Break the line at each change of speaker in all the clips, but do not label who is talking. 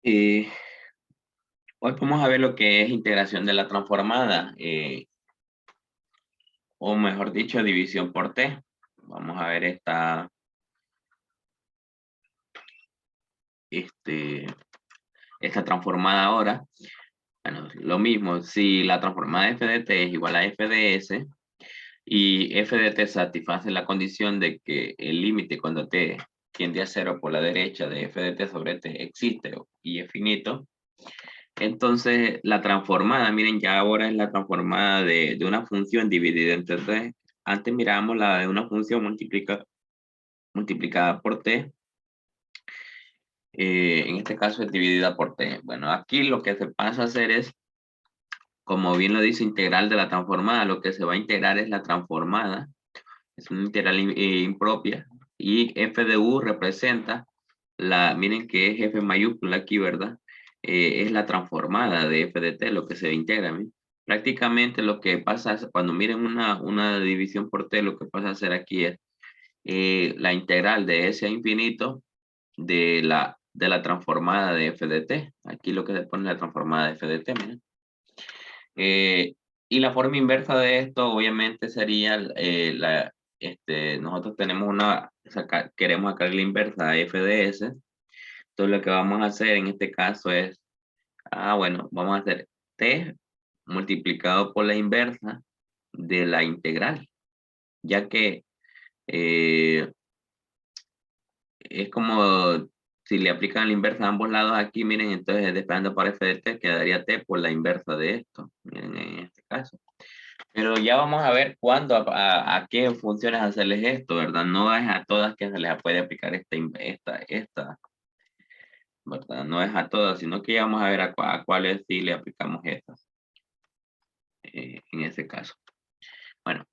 Eh, Hoy vamos a ver lo que es integración de la transformada, o mejor dicho, división por t. Vamos a ver este, esta transformada ahora. Bueno, lo mismo, si la transformada f de t es igual a f de s y f de t satisface la condición de que el límite cuando t tiende a cero por la derecha de f de t sobre t existe y es finito. Entonces, la transformada, miren, ya ahora es la transformada de una función dividida entre t. Antes mirábamos la de una función multiplicada por t. En este caso es dividida por t. Bueno, aquí lo que se pasa a hacer es, como bien lo dice integral de la transformada, lo que se va a integrar es la transformada. Es una integral impropia. Y f de u representa miren que es f mayúscula aquí, ¿verdad? Es la transformada de f de t, lo que se integra. ¿Ven? Prácticamente lo que pasa es, cuando miren una división por t, lo que pasa a hacer aquí es la integral de s a infinito de la transformada de f de t. Aquí lo que se pone es la transformada de f de t, miren. Y la forma inversa de esto, obviamente, sería nosotros tenemos queremos sacar la inversa de f de s. Entonces lo que vamos a hacer en este caso es, bueno, vamos a hacer t multiplicado por la inversa de la integral, ya que eh, es como si le aplican la inversa a ambos lados aquí, miren, entonces despejando por f de t quedaría t por la inversa de esto, miren en este caso. Pero ya vamos a ver cuándo, a qué funciones hacerles esto, ¿verdad? No es a todas que se les puede aplicar esta, ¿verdad? No es a todas, sino que ya vamos a ver a cuáles sí le aplicamos estas, en ese caso. Bueno,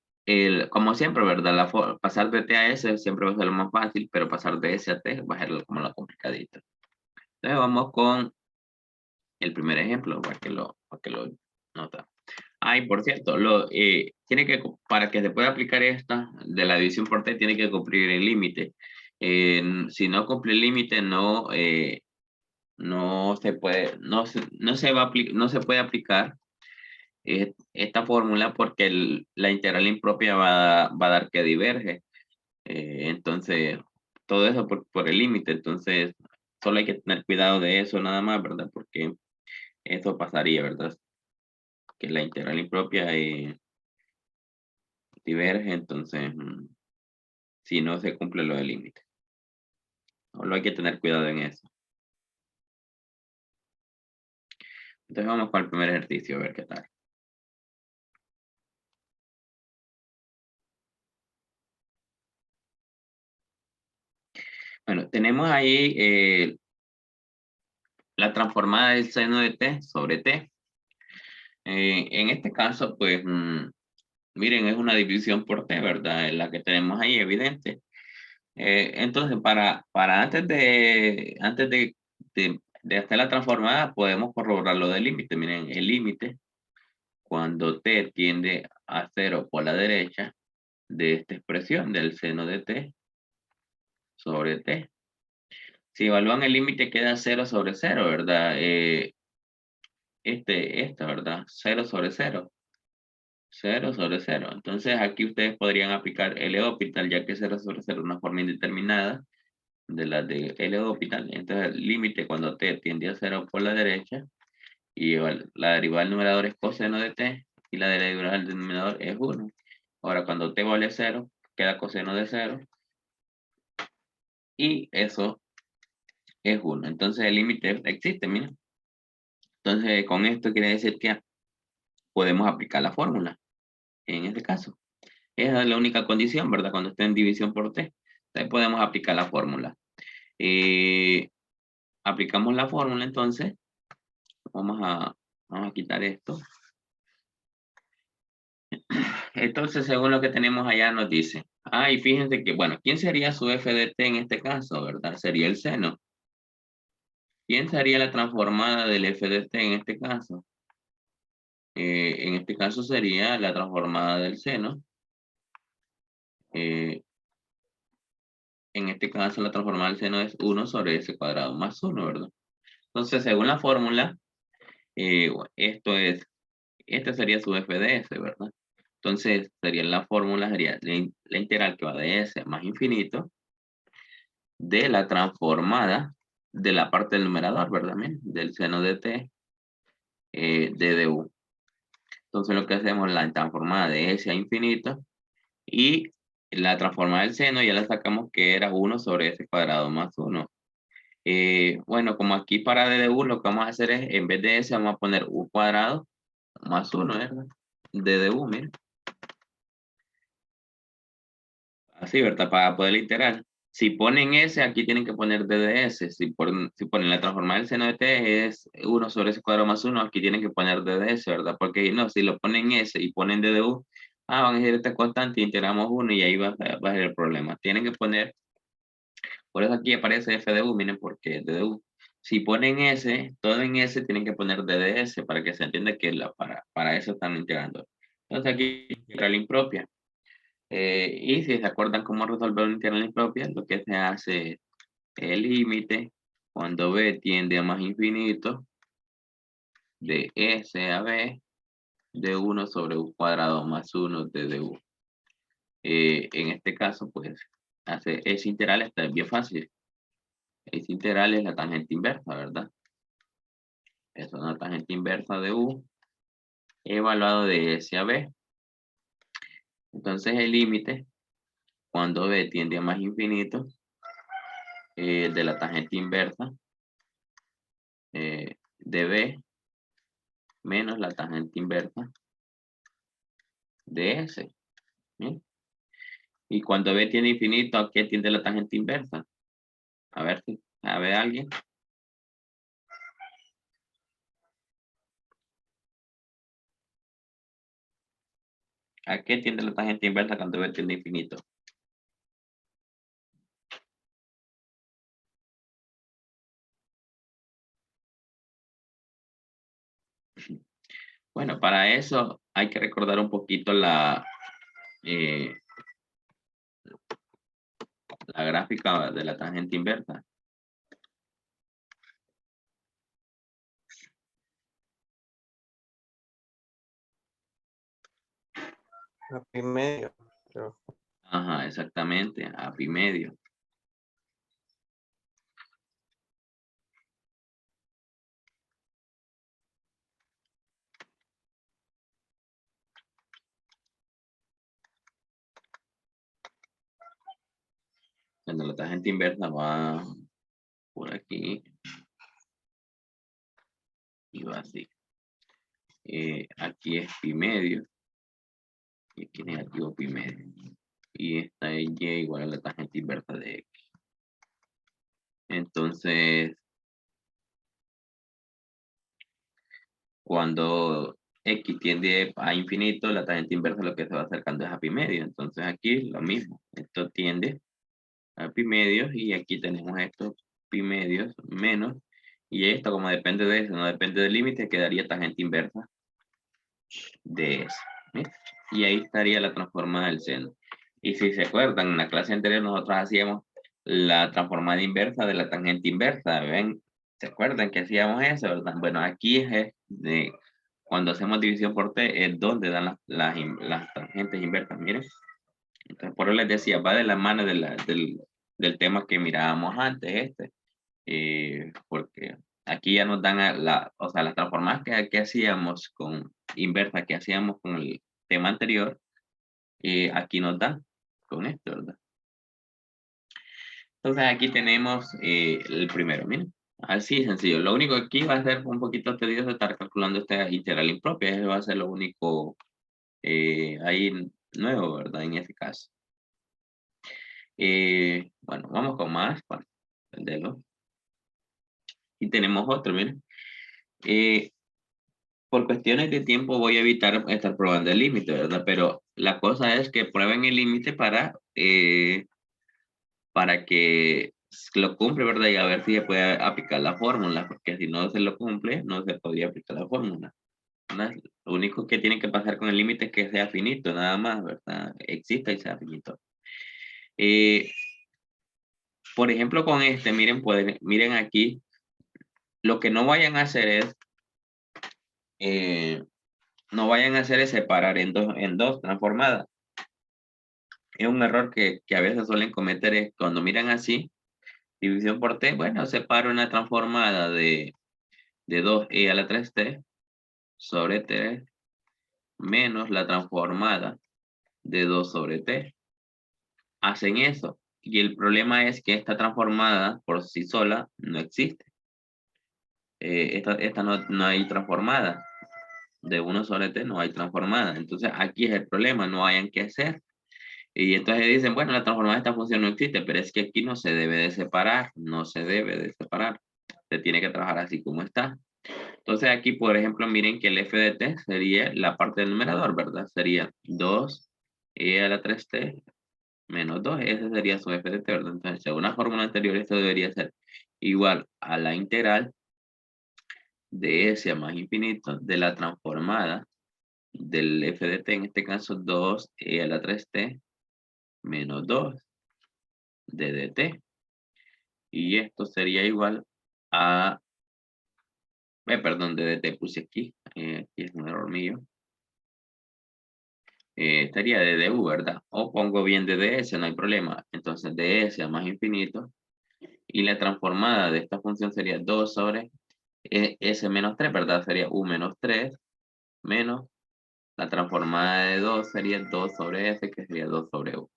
como siempre, ¿verdad? Pasar de T a S siempre va a ser lo más fácil, pero pasar de S a T va a ser como lo complicadito. Entonces vamos con el primer ejemplo para que lo nota. Y por cierto, para que se pueda aplicar esta de la división por T, tiene que cumplir el límite. Si no cumple el límite, no se puede, no se puede aplicar esta fórmula porque la integral impropia va a dar que diverge. Entonces, todo eso por el límite. Entonces, solo hay que tener cuidado de eso nada más, ¿verdad? Porque eso pasaría, ¿verdad? Que la integral impropia diverge, entonces, si no se cumple lo del límite. Solo hay que tener cuidado en eso. Entonces, vamos con el primer ejercicio, a ver qué tal. Bueno, tenemos ahí la transformada del seno de t sobre t. En este caso, pues, miren, es una división por t, ¿verdad? Es la que tenemos ahí, evidente. Entonces, para antes de hacer la transformada, podemos corroborar lo del límite. Miren, el límite, cuando t tiende a 0 por la derecha de esta expresión del seno de t sobre t. Si evalúan el límite, queda 0 sobre 0, ¿verdad? ¿Verdad? 0 sobre 0. 0 sobre 0. Entonces, aquí ustedes podrían aplicar L'Hopital, ya que 0 sobre 0 es una forma indeterminada de la de L'Hopital. Entonces, el límite cuando t tiende a 0 por la derecha y la derivada del numerador es coseno de t y la derivada del denominador es 1. Ahora, cuando t vale 0, queda coseno de 0 y eso es 1. Entonces, el límite existe, mira. Entonces, con esto quiere decir que podemos aplicar la fórmula en este caso. Esa es la única condición, ¿verdad? Cuando esté en división por t. Entonces, podemos aplicar la fórmula. Aplicamos la fórmula, entonces, vamos a quitar esto. Entonces, según lo que tenemos allá, nos dice, y fíjense que, bueno, ¿quién sería su f de t en este caso, verdad? Sería el seno. ¿Quién sería la transformada del f de t en este caso? En este caso sería la transformada del seno. Eh, en este caso, la transformada del seno es 1 sobre s cuadrado más 1, ¿verdad? Entonces, según la fórmula, esta sería su f de s, ¿verdad? Entonces, sería la fórmula, sería la integral que va de s más infinito de la transformada de la parte del numerador, ¿verdad? Miren, del seno de t de du. Entonces, lo que hacemos, la transformada de s a infinito y la transformada del seno ya la sacamos que era 1 sobre s cuadrado más 1. Bueno, como aquí para d de u, lo que vamos a hacer es, en vez de s, vamos a poner u cuadrado más 1, ¿verdad? D de u, miren. Así, ¿verdad? Para poder literal. Si ponen S, aquí tienen que poner D de S. Si ponen la transformada del seno de T es 1 sobre S cuadrado más 1, aquí tienen que poner D de S, ¿verdad? Porque no, si lo ponen S y ponen D de U, van a decir esta constante, integramos 1 y ahí va a ser el problema. Tienen que poner, por eso aquí aparece F de U, miren, porque D de U. Si ponen S, todo en S tienen que poner D de S para que se entienda que para eso están integrando. Entonces aquí integral impropia. Y si se acuerdan cómo resolver una integral impropia, lo que se hace es el límite cuando b tiende a más infinito de s a b de 1 sobre u cuadrado más 1 de du. En este caso, pues, hace ese integral está bien fácil. Ese integral es la tangente inversa, ¿verdad? Es una tangente inversa de u evaluado de s a b. Entonces el límite cuando b tiende a más infinito de la tangente inversa de b menos la tangente inversa de S. ¿Bien? Y cuando B tiene infinito, ¿a qué tiende la tangente inversa? A ver si sabe alguien. ¿A qué tiende la tangente inversa cuando B tiene infinito? Bueno, para eso hay que recordar un poquito eh, la gráfica de la tangente inversa.
A pi medio, creo.
Ajá, exactamente, a pi medio. Cuando la tangente inversa va por aquí y va así. Aquí es pi medio y aquí negativo pi medio. Y esta es y igual a la tangente inversa de x. Entonces, cuando x tiende a infinito, la tangente inversa lo que se va acercando es a pi medio. Entonces aquí lo mismo. Esto tiende a pi medios y aquí tenemos estos pi medios menos. Y esto como depende de eso, no depende del límite, quedaría tangente inversa de eso. ¿Ves? Y ahí estaría la transformada del seno. Y si se acuerdan, en la clase anterior nosotros hacíamos la transformada inversa de la tangente inversa. ¿Ven? ¿Se acuerdan que hacíamos eso, verdad? Bueno, aquí es de cuando hacemos división por t, es donde dan las tangentes inversas, miren. Entonces, por eso les decía, va de la mano del tema que mirábamos antes, porque aquí ya nos dan o sea, las transformadas que hacíamos con inversa, que hacíamos con el tema anterior, aquí nos dan con esto, ¿verdad? Entonces, aquí tenemos el primero, miren. Así sencillo. Lo único que aquí va a ser un poquito tedioso estar calculando esta integral impropia. Eso va a ser lo único ahí nuevo, ¿verdad? En este caso. Bueno, vamos con más para entenderlo. Y tenemos otro, miren. Por cuestiones de tiempo voy a evitar estar probando el límite, ¿verdad? Pero la cosa es que prueben el límite para que lo cumple, ¿verdad? Y a ver si se puede aplicar la fórmula, porque si no se lo cumple, no se podría aplicar la fórmula. ¿Verdad? Lo único que tiene que pasar con el límite es que sea finito, nada más, ¿verdad? Exista y sea finito. Por ejemplo, con este, miren, miren aquí, Lo que no vayan a hacer es, separar en dos transformadas. Es un error que a veces suelen cometer, es cuando miran así, división por t, bueno, separo una transformada de 2e a la 3t sobre t menos la transformada de 2 sobre t. Hacen eso. Y el problema es que esta transformada por sí sola no existe. Esta no hay transformada. De 1 sobre t no hay transformada. Entonces aquí es el problema, no hayan que hacer. Y entonces dicen, bueno, la transformada de esta función no existe, pero es que aquí no se debe de separar, no se debe de separar. Se tiene que trabajar así como está. Entonces aquí, por ejemplo, miren que el f de t sería la parte del numerador, ¿verdad? Sería 2e a la 3t menos 2. Ese sería su f de t, ¿verdad? Entonces, según la fórmula anterior, esto debería ser igual a la integral de s a más infinito de la transformada del f de t, en este caso 2e a la 3t menos 2 de dt. Y esto sería igual a, perdón, de dt puse aquí, aquí es un error mío. Estaría de du, ¿verdad? O pongo bien de ds, no hay problema. Entonces ds a más infinito. Y la transformada de esta función sería 2 sobre s menos 3, ¿verdad? Sería u menos 3 menos la transformada de 2 sería 2 sobre s, que sería 2 sobre u.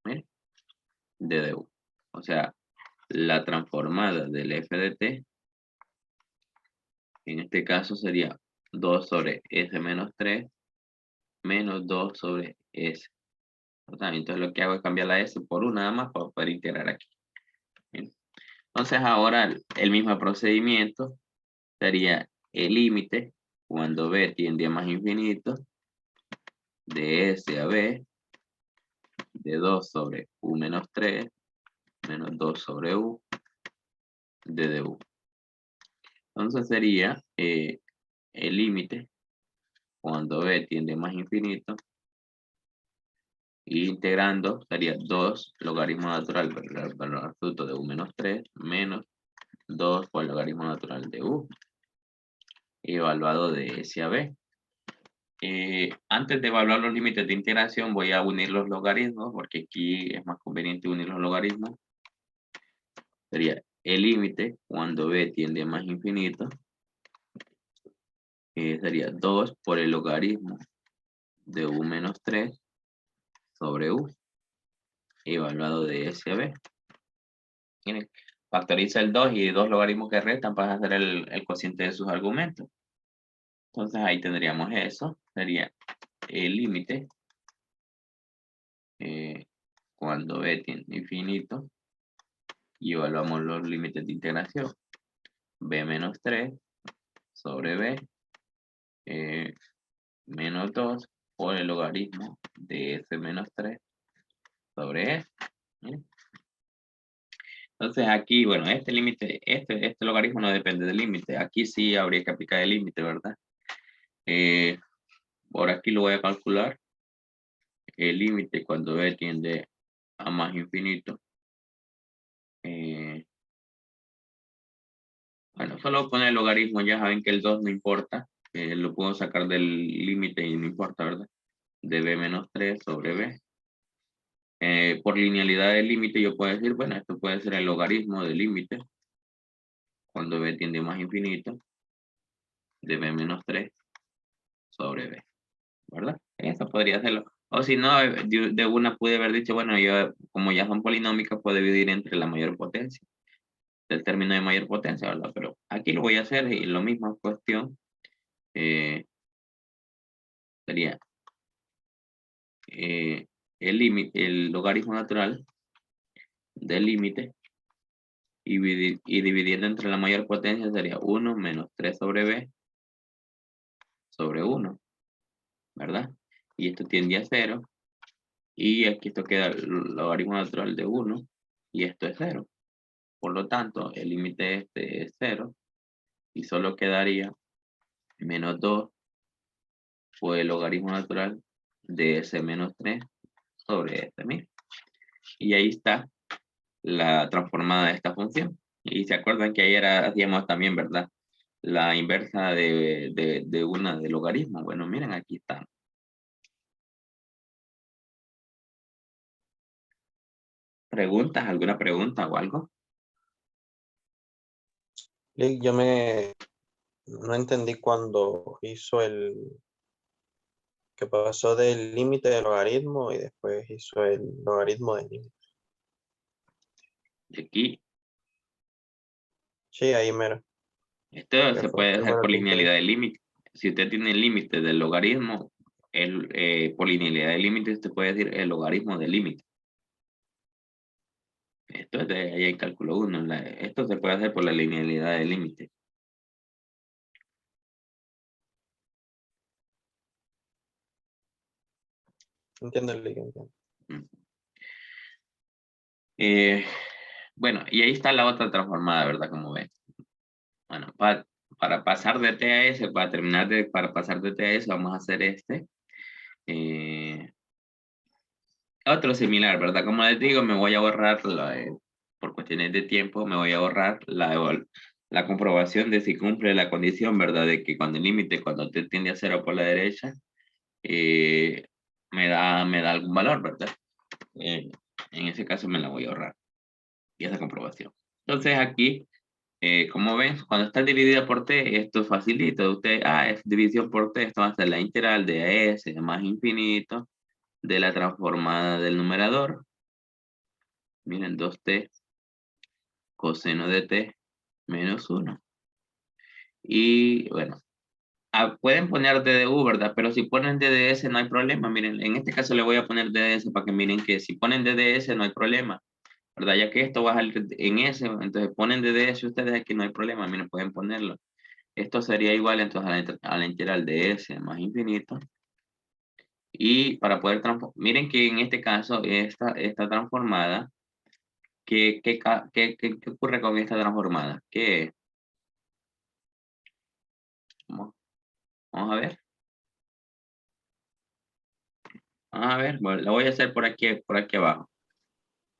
¿Miren? De du. O sea, la transformada del f de t, en este caso sería 2 sobre s menos 3 menos 2 sobre s. Entonces lo que hago es cambiar la s por 1 nada más para poder integrar aquí. Bien. Entonces ahora el mismo procedimiento sería el límite cuando b tiende a más infinito de s a b de 2 sobre u menos 3 menos 2 sobre u de du. Entonces sería el límite cuando b tiende a más infinito, y integrando sería 2 logaritmo natural por el valor absoluto de u menos 3 menos 2 por el logaritmo natural de u evaluado de s a b. Antes de evaluar los límites de integración voy a unir los logaritmos porque aquí es más conveniente unir los logaritmos. Sería el límite cuando b tiende a más infinito, sería 2 por el logaritmo de u menos 3 sobre u evaluado de s a b. Miren, factoriza el 2 y dos logaritmos que restan para hacer el cociente de sus argumentos. Entonces ahí tendríamos eso, sería el límite cuando b tiende a infinito, y evaluamos los límites de integración. B menos 3 sobre B menos 2 por el logaritmo de S menos 3 sobre S. ¿Miren? Entonces aquí, bueno, este límite, este logaritmo no depende del límite. Aquí sí habría que aplicar el límite, ¿verdad? Por aquí lo voy a calcular. El límite cuando B tiende a más infinito. Bueno, solo poner el logaritmo, ya saben que el 2 no importa. Lo puedo sacar del límite y no importa, ¿verdad? De B menos 3 sobre B. Por linealidad del límite yo puedo decir, bueno, esto puede ser el logaritmo del límite cuando b tiende a más infinito de b menos 3 sobre b, ¿verdad? Eso podría hacerlo. O si no, de una pude haber dicho, bueno, yo como ya son polinómicas puedo dividir entre la mayor potencia, el término de mayor potencia, ¿verdad? Pero aquí lo voy a hacer y lo mismo cuestión sería el logaritmo natural del límite y dividiendo entre la mayor potencia sería 1 menos 3 sobre b sobre 1, ¿verdad? Y esto tiende a 0. Y aquí esto queda el logaritmo natural de 1. Y esto es 0. Por lo tanto, el límite este es 0. Y solo quedaría menos 2 por el logaritmo natural de s menos 3 sobre este. Mira. Y ahí está la transformada de esta función. Y se acuerdan que ayer hacíamos también, ¿verdad? La inversa de una del logaritmo. Bueno, miren, aquí está. ¿Preguntas? ¿Alguna pregunta o algo?
Lick, no entendí cuando hizo el que pasó del límite del logaritmo y después hizo el logaritmo del límite.
Y aquí,
Sí, ahí mero.
esto se puede
¿Qué
hacer
fue lo
por
que hizo ahí?
linealidad de límite. Si usted tiene el límite del logaritmo, por linealidad de límite, usted puede decir el logaritmo del límite. Esto es de ahí en cálculo 1. Esto se puede hacer por la linealidad del límite.
Entiendo el Lick, entiendo.
Mm. Eh, bueno, y ahí está la otra transformada, ¿verdad? Como ven. Bueno, para pasar de T a S, para pasar de T a S, vamos a hacer este. Eh, Otro similar, ¿verdad? Como les digo, me voy a ahorrar, por cuestiones de tiempo, me voy a ahorrar la comprobación de si cumple la condición, ¿verdad? De que cuando el límite, cuando te tiende a cero por la derecha, eh, me da algún valor, ¿verdad? En ese caso me la voy a ahorrar, y esa comprobación. Entonces aquí, como ven, cuando está dividida por t, esto es facilito. Usted, es división por t, esto va a ser la integral de s más infinito de la transformada del numerador. Miren, 2t coseno de t menos 1. Y bueno, pueden poner DDU, ¿verdad? Pero si ponen DDS no hay problema. Miren, en este caso le voy a poner DDS para que miren que si ponen DDS no hay problema, ¿verdad? Ya que esto va a salir en S, entonces ponen DDS ustedes aquí no hay problema, miren, pueden ponerlo. Esto sería igual entonces a la integral de S más infinito. Y para poder transformar, miren que en este caso esta transformada, ¿qué ocurre con esta transformada? Vamos, vamos a ver. Vamos a ver, bueno, lo voy a hacer por aquí abajo.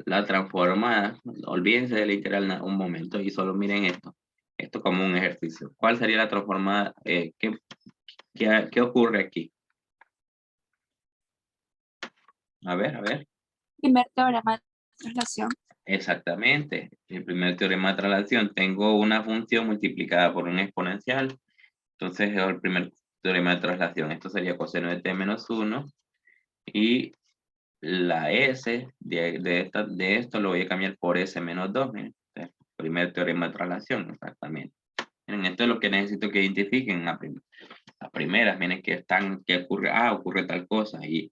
La transformada, olvídense de la integral un momento y solo miren esto. Esto como un ejercicio. ¿Cuál sería la transformada? ¿Qué ocurre aquí? A ver, a ver.
Primer teorema de traslación.
Exactamente. El primer teorema de traslación. Tengo una función multiplicada por un exponencial. Entonces es el primer teorema de traslación. Esto sería coseno de t menos 1. Y la s de esto lo voy a cambiar por s menos 2. Miren. Primer teorema de traslación, exactamente. Miren, esto es lo que necesito que identifiquen a primeras. Miren que ocurre tal cosa. Y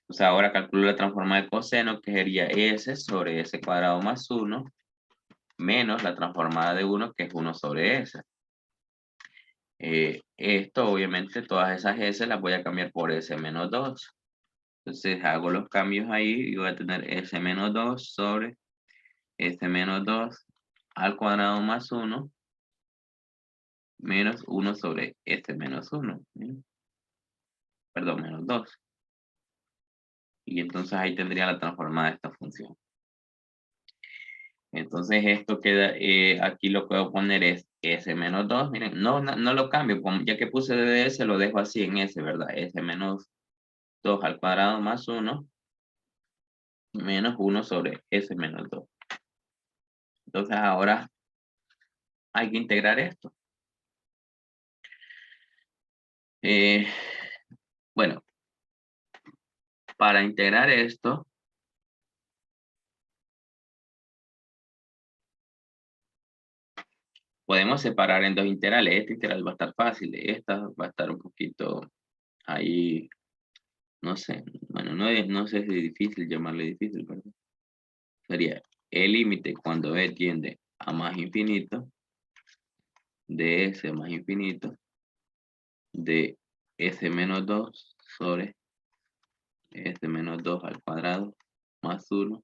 o sea, ahora calculo la transformada de coseno, que sería s sobre s cuadrado más 1, menos la transformada de 1, que es 1 sobre s. Esto, obviamente, todas esas s las voy a cambiar por s menos 2. Entonces, hago los cambios ahí y voy a tener s menos 2 sobre s menos 2 al cuadrado más 1, menos 1 sobre s menos 1. ¿Sí? Perdón, menos 2. Y entonces ahí tendría la transformada de esta función. Entonces esto queda, aquí lo puedo poner es s menos 2. Miren, no lo cambio, ya que puse ds lo dejo así en s, ¿verdad? S menos 2 al cuadrado más 1 menos 1 sobre s menos 2. Entonces ahora hay que integrar esto. Bueno, para integrar esto, podemos separar en dos integrales. Esta integral va a estar fácil, esta va a estar un poquito ahí, no sé, bueno, no sé si es difícil, llamarle difícil, ¿verdad? Sería el límite cuando b tiende a más infinito de s más infinito de s menos 2 sobre s menos 2 al cuadrado más 1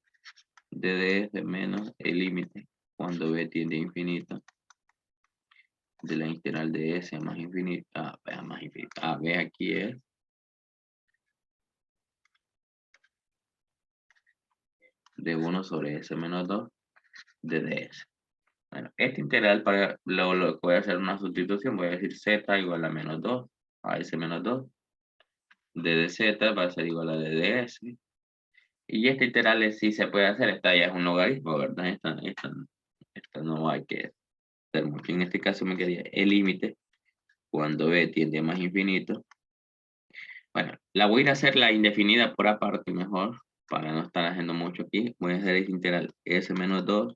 de ds menos el límite cuando b tiende a infinito de la integral de s más infinito a más infinito. B aquí es de 1 sobre s menos 2 de ds. Bueno, este integral para lo que voy a hacer una sustitución, voy a decir z igual a menos 2, a s menos 2. D de z va a ser igual a d de s. Y este integral sí se puede hacer, esta ya es un logaritmo, ¿verdad? Esta no hay que hacer mucho. En este caso me quedaría el límite cuando b tiende a más infinito. Bueno, la voy a ir a hacer la indefinida por aparte mejor, para no estar haciendo mucho aquí. Voy a hacer el integral s menos 2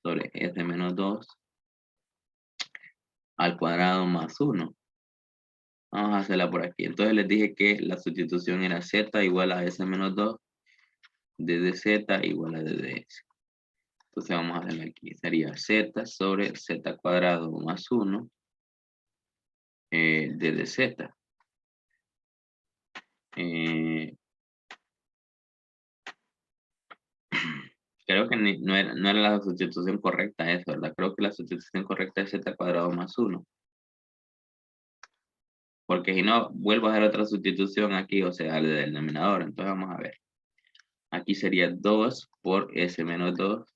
sobre s menos 2 al cuadrado más 1. Vamos a hacerla por aquí. Entonces les dije que la sustitución era z igual a s menos 2, d de z igual a d de s. Entonces vamos a hacerla aquí. Sería z sobre z cuadrado más 1 d de z. Creo que no era la sustitución correcta eso, ¿verdad? Creo que la sustitución correcta es z cuadrado más 1. Porque si no, vuelvo a hacer otra sustitución aquí, o sea, al del denominador. Entonces vamos a ver. Aquí sería 2 por s menos 2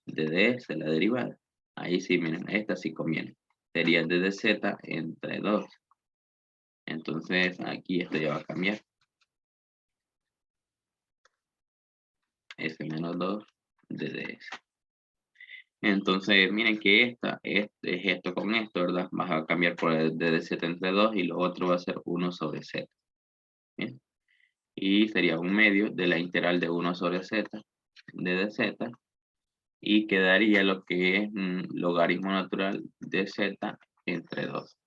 d de s, la derivada. Ahí sí, miren, esta sí conviene. Sería d de z entre 2. Entonces aquí esto ya va a cambiar. S menos 2 d de s. Entonces, miren que es esto con esto, ¿verdad? Vas a cambiar por el d de z entre 2 y lo otro va a ser 1 sobre z. ¿Bien? Y sería un medio de la integral de 1 sobre z, d de z, y quedaría lo que es logaritmo natural de z entre 2.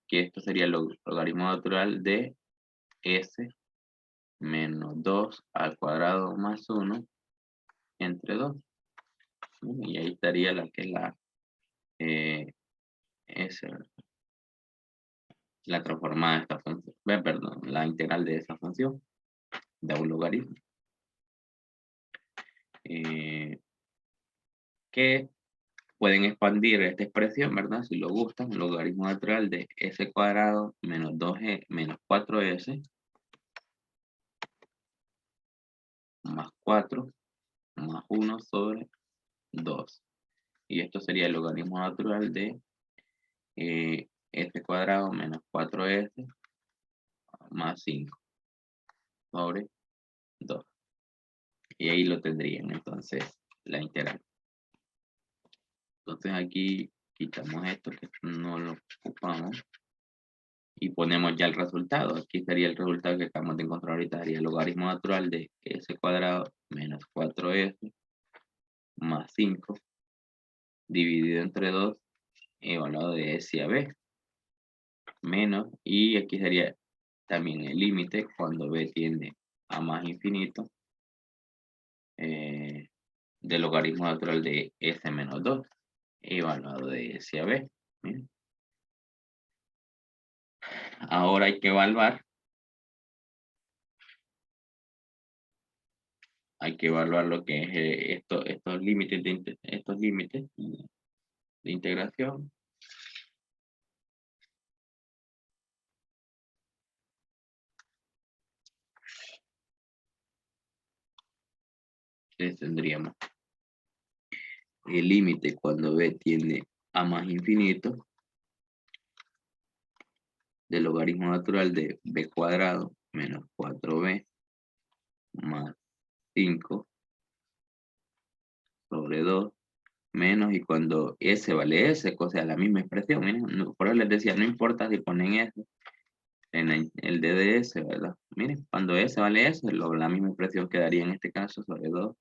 Que esto sería el logaritmo natural de s menos 2 al cuadrado más 1 entre 2. Y ahí estaría la que es la s, la transformada de esta función, perdón, la integral de esa función de un logaritmo. Que pueden expandir esta expresión, ¿verdad? Si lo gustan, logaritmo natural de s cuadrado menos 2e menos 4s más 4 más 1 sobre 2. Y esto sería el logaritmo natural de s cuadrado menos 4s más 5 sobre 2. Y ahí lo tendrían entonces la integral. Entonces aquí quitamos esto que no lo ocupamos y ponemos ya el resultado. Aquí sería el resultado que acabamos de encontrar ahorita. Sería el logaritmo natural de s cuadrado menos 4s más 5 dividido entre 2 evaluado de s a b menos, y aquí sería también el límite cuando b tiende a más infinito del logaritmo natural de s menos 2 evaluado de s a b. Bien. Ahora hay que evaluar lo que es estos límites de integración. Entonces tendríamos el límite cuando b tiende a más infinito del logaritmo natural de b cuadrado menos 4b más 5 sobre 2 menos, y cuando s vale s, o sea, la misma expresión, miren, por eso les decía, no importa si ponen s en el d de s, ¿verdad? Miren, cuando s vale s, la misma expresión quedaría en este caso sobre 2.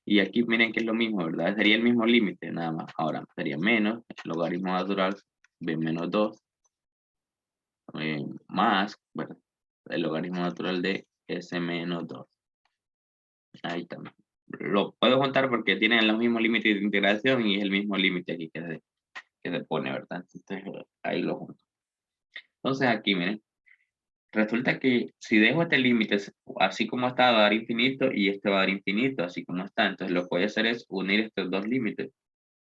Y aquí miren que es lo mismo, ¿verdad? Sería el mismo límite, nada más. Ahora sería menos el logaritmo natural b menos 2 más, ¿verdad? El logaritmo natural de s menos 2. Ahí también. Lo puedo contar porque tienen los mismos límites de integración y es el mismo límite aquí que se pone, ¿verdad? Entonces ahí lo junto. Entonces aquí, miren. Resulta que si dejo este límite así como está, va a dar infinito y este va a dar infinito, así como está. Entonces lo que voy a hacer es unir estos dos límites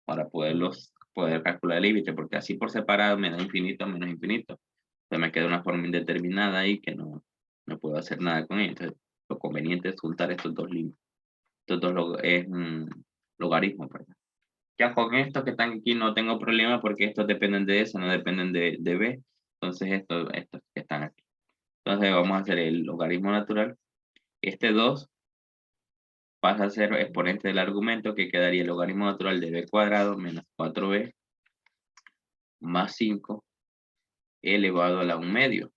para poder calcular el límite, porque así por separado me da infinito menos infinito. Entonces me queda una forma indeterminada ahí que no puedo hacer nada con ella. Entonces lo conveniente es juntar estos dos límites. Estos dos logaritmos, ¿verdad? Ya con estos que están aquí no tengo problema porque estos dependen de eso, no dependen de b. Entonces estos que están aquí. Entonces vamos a hacer el logaritmo natural. Este 2 pasa a ser exponente del argumento, que quedaría el logaritmo natural de b cuadrado menos 4b más 5 elevado a la 1 medio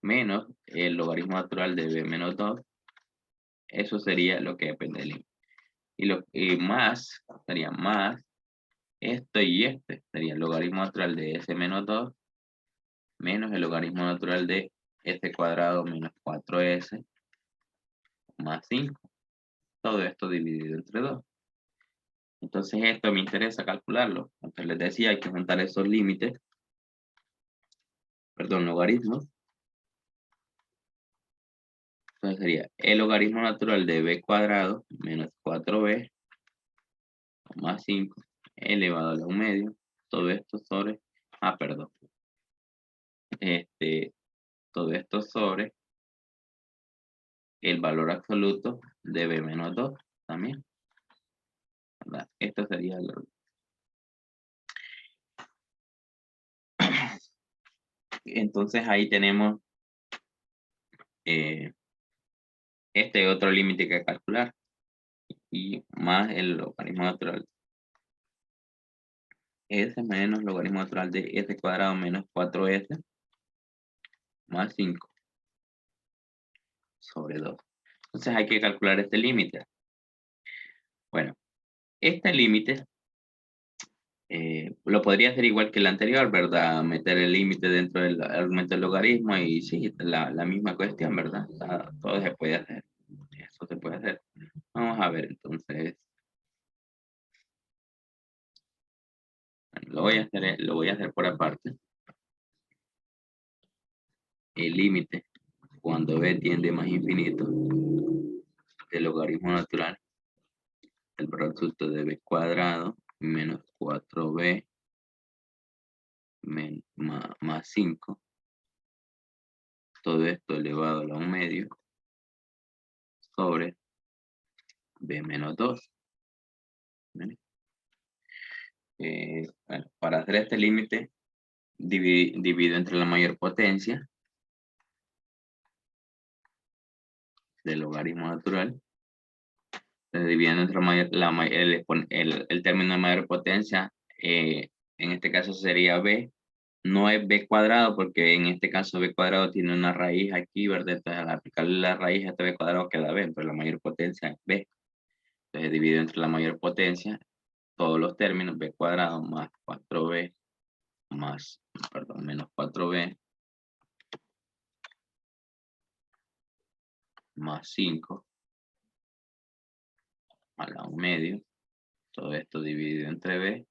menos el logaritmo natural de b menos 2. Eso sería lo que depende del límite. Y más, sería más esto y este. Sería el logaritmo natural de s menos 2 menos el logaritmo natural de s cuadrado menos 4s más 5. Todo esto dividido entre 2. Entonces esto me interesa calcularlo. Entonces les decía, hay que juntar esos límites. Perdón, logaritmos. Entonces sería el logaritmo natural de b cuadrado menos 4b más 5 elevado a la 1 medio. Todo esto sobre, perdón. Todo esto sobre el valor absoluto de b menos 2 también. ¿Verdad? Esto sería el... Entonces ahí tenemos este otro límite que calcular. Y más el logaritmo natural s menos logaritmo natural de s cuadrado menos 4s más 5 sobre 2. Entonces hay que calcular este límite. Bueno, este límite lo podría hacer igual que el anterior, ¿verdad? Meter el límite dentro del argumento del logaritmo y sí, la misma cuestión, ¿verdad? Todo se puede hacer. Eso se puede hacer. Vamos a ver entonces. Bueno, lo voy a hacer por aparte. El límite cuando b tiende más infinito del logaritmo natural el producto de b cuadrado menos 4b más 5, todo esto elevado a la 1 medio sobre b menos 2. Bueno, para hacer este límite divido entre la mayor potencia del logaritmo natural. Dividiendo entre el término de mayor potencia, en este caso sería b. No es b cuadrado porque en este caso b cuadrado tiene una raíz aquí, ¿verdad? Entonces al aplicarle la raíz a este b cuadrado queda b, entonces la mayor potencia es b. Entonces divido entre la mayor potencia todos los términos, b cuadrado más 4b menos 4b más 5 a la 1 medio. Todo esto dividido entre b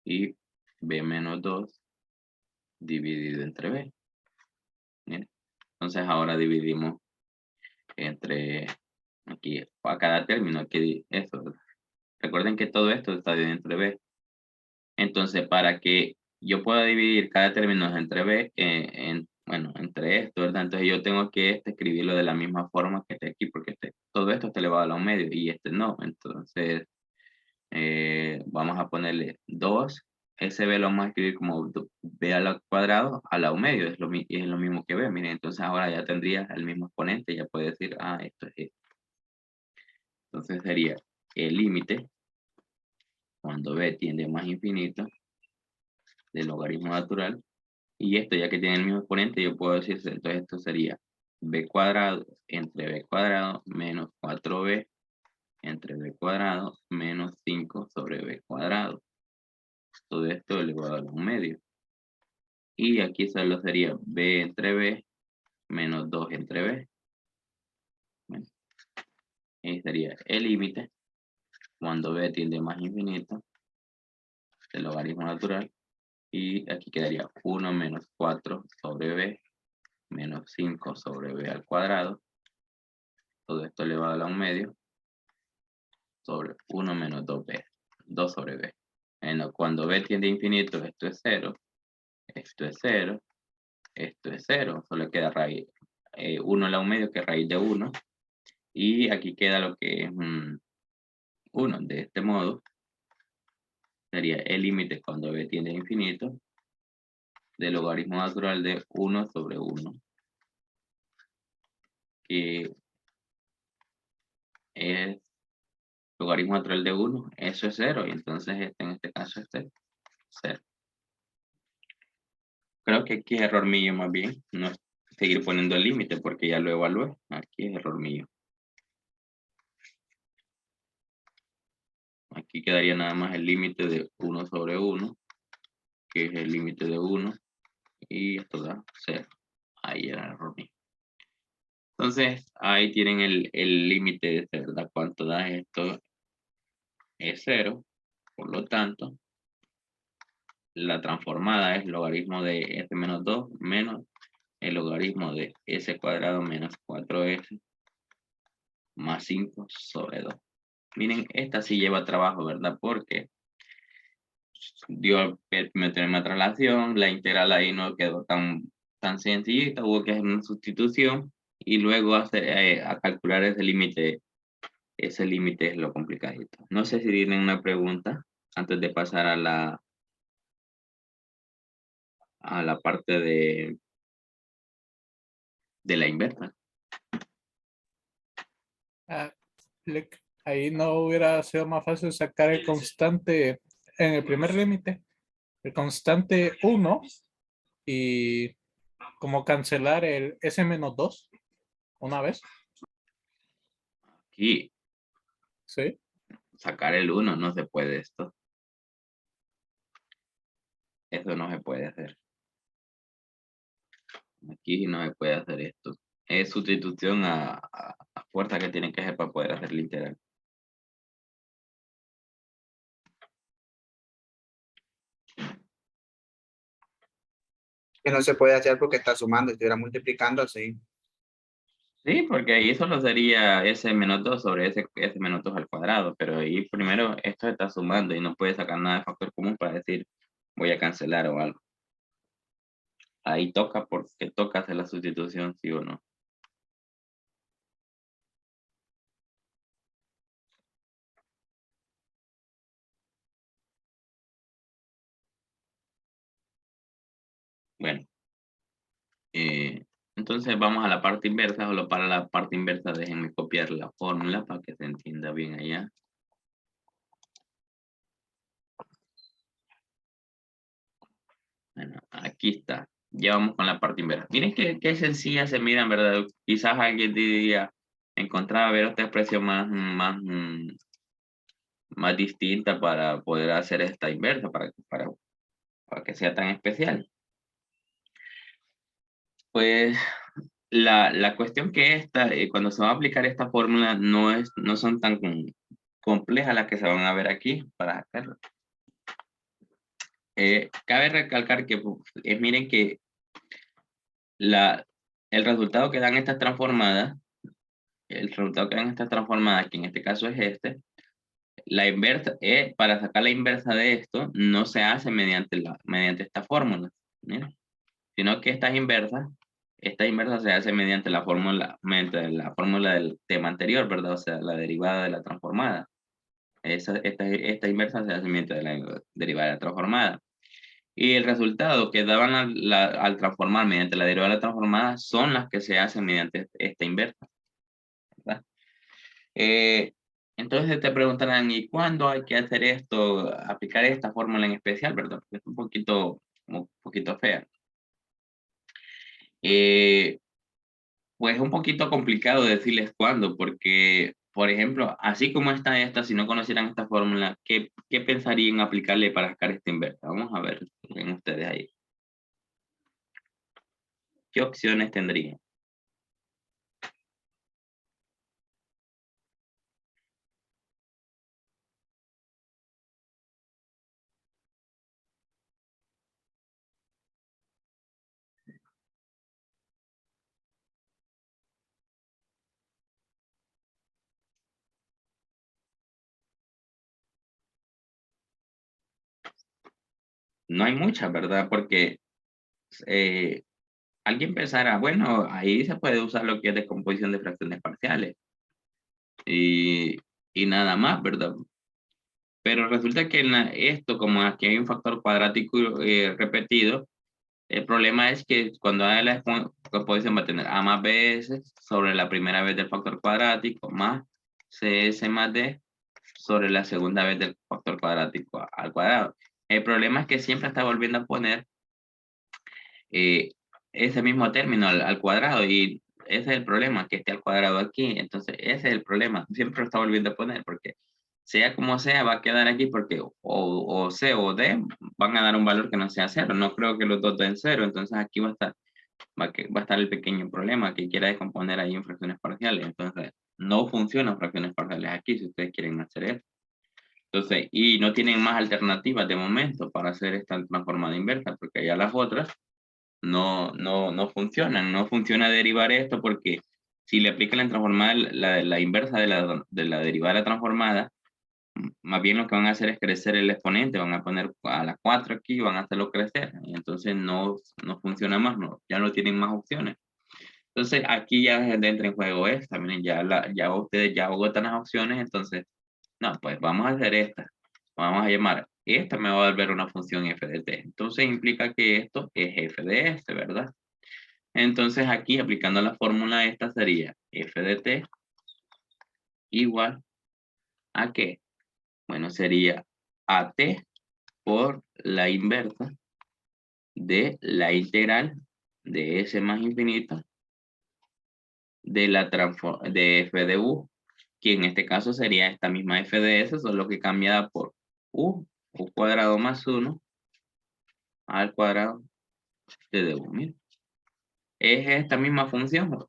y b menos 2 dividido entre b. ¿Bien? Entonces ahora dividimos entre aquí a cada término, aquí esto. Recuerden que todo esto está dividido entre b. Entonces para que yo pueda dividir cada término entre b, entre esto, ¿verdad? Entonces yo tengo que escribirlo de la misma forma que aquí, porque todo esto está elevado a la 1 medio y este no. Entonces vamos a ponerle 2. Ese b lo vamos a escribir como b al cuadrado a la 1 medio, es lo mismo que b. Miren, entonces ahora ya tendría el mismo exponente, ya puede decir, esto es esto. Entonces sería el límite cuando b tiende a más infinito del logaritmo natural. Y esto ya que tiene el mismo exponente, yo puedo decir, entonces esto sería b cuadrado entre b cuadrado menos 4b entre b cuadrado menos 5 sobre b cuadrado. Todo esto elevado a la 1 medio. Y aquí solo sería b entre b menos 2 entre b. Bueno, ahí sería el límite cuando b tiende a más infinito del logaritmo natural. Y aquí quedaría 1 menos 4 sobre b menos 5 sobre b al cuadrado. Todo esto elevado a la 1 medio sobre 1 menos 2b. 2 sobre b. Bueno, cuando b tiende a infinito, esto es 0. Esto es 0. Esto es 0. Solo queda raíz. 1 a la 1 medio, que es raíz de 1. Y aquí queda lo que es 1 de este modo. sería el límite cuando b tiende a infinito del logaritmo natural de 1 sobre 1, que es logaritmo natural de 1, eso es 0, y entonces en este caso es 0. Creo que aquí es error mío más bien, no es seguir poniendo el límite porque ya lo evalué, aquí es error mío. Aquí quedaría nada más el límite de 1 sobre 1, que es el límite de 1, y esto da 0. Ahí era el error mío. Entonces, ahí tienen el límite de C, ¿verdad? ¿Cuánto da esto? Es 0. Por lo tanto, la transformada es logaritmo de S menos 2 menos el logaritmo de S cuadrado menos 4S más 5 sobre 2. Miren, esta sí lleva trabajo, ¿verdad? Porque dio el primer teorema de traslación, la integral ahí no quedó tan sencillita, hubo que hacer una sustitución y luego a calcular ese límite. Ese límite es lo complicadito. No sé si tienen una pregunta antes de pasar a la parte de la inversa.
Ah, ahí no hubiera sido más fácil sacar el constante en el primer límite, el constante 1, y como cancelar el S-2 una vez.
Aquí,
Sí.
sacar el 1 no se puede esto. Eso no se puede hacer. Aquí no se puede hacer esto. Es sustitución a fuerza que tienen que hacer para poder hacer el integral.
Que no se puede hacer porque está sumando, estuviera multiplicando así.
Sí, porque ahí solo sería S menos 2 sobre S menos 2 al cuadrado, pero ahí primero esto está sumando y no puede sacar nada de factor común para decir voy a cancelar o algo. Ahí toca porque toca hacer la sustitución, sí o no. Bueno, entonces vamos a la parte inversa. Solo para la parte inversa déjenme copiar la fórmula para que se entienda bien allá. Bueno, aquí está. Ya vamos con la parte inversa. Miren qué sencilla se miran, ¿verdad? Quizás alguien diría, encontraba ver otra expresión más distinta para poder hacer esta inversa, para que sea tan especial. Pues la cuestión que cuando se va a aplicar esta fórmula, no son tan complejas las que se van a ver aquí para hacerlo. Cabe recalcar que miren que el resultado que dan estas transformadas, que en este caso es este, la inversa, para sacar la inversa de esto, no se hace mediante esta fórmula, ¿sí? Sino que esta inversa se hace mediante la fórmula del tema anterior, ¿verdad? O sea, la derivada de la transformada. Esta inversa se hace mediante la derivada de la transformada. Y el resultado que daban al transformar mediante la derivada de la transformada son las que se hacen mediante esta inversa, ¿verdad? Entonces te preguntarán, ¿y cuándo hay que hacer esto, aplicar esta fórmula en especial, verdad? Porque es un poquito fea. Pues es un poquito complicado decirles cuándo, porque, por ejemplo, así como está esta, si no conocieran esta fórmula, ¿qué pensarían aplicarle para sacar esta inversa? Vamos a ver, ven ustedes ahí. ¿Qué opciones tendrían? No hay muchas, ¿verdad? Porque alguien pensará, bueno, ahí se puede usar lo que es descomposición de fracciones parciales. Y nada más, ¿verdad? Pero resulta que esto, como aquí hay un factor cuadrático repetido, el problema es que cuando haga la exposición va a tener a más bs sobre la primera vez del factor cuadrático más cs más d sobre la segunda vez del factor cuadrático al cuadrado. El problema es que siempre está volviendo a poner ese mismo término al cuadrado y ese es el problema, que esté al cuadrado aquí. Entonces ese es el problema, siempre lo está volviendo a poner porque sea como sea va a quedar aquí porque o C o D van a dar un valor que no sea cero. No creo que los dos den cero, entonces aquí va a estar el pequeño problema que quiera descomponer ahí en fracciones parciales. Entonces no funcionan fracciones parciales aquí si ustedes quieren hacer eso. Entonces, y no tienen más alternativas de momento para hacer esta transformada inversa, porque ya las otras no funcionan. No funciona derivar esto porque si le aplican la transformada, la inversa de la derivada transformada, más bien lo que van a hacer es crecer el exponente, van a poner a la 4 aquí, van a hacerlo crecer, y entonces no funciona más, ya no tienen más opciones. Entonces aquí ya entra en juego esta, miren, ya ustedes ya agotan las opciones, entonces, no, pues vamos a hacer esta, vamos a llamar, esta me va a volver una función f de t, entonces implica que esto es f de este, ¿verdad? Entonces aquí aplicando la fórmula esta sería f de t igual a ¿qué? Bueno, sería at por la inversa de la integral de s más infinito de de f de u, que en este caso sería esta misma f de s, solo que cambiada por u cuadrado más 1 al cuadrado de du. Miren. Es esta misma función.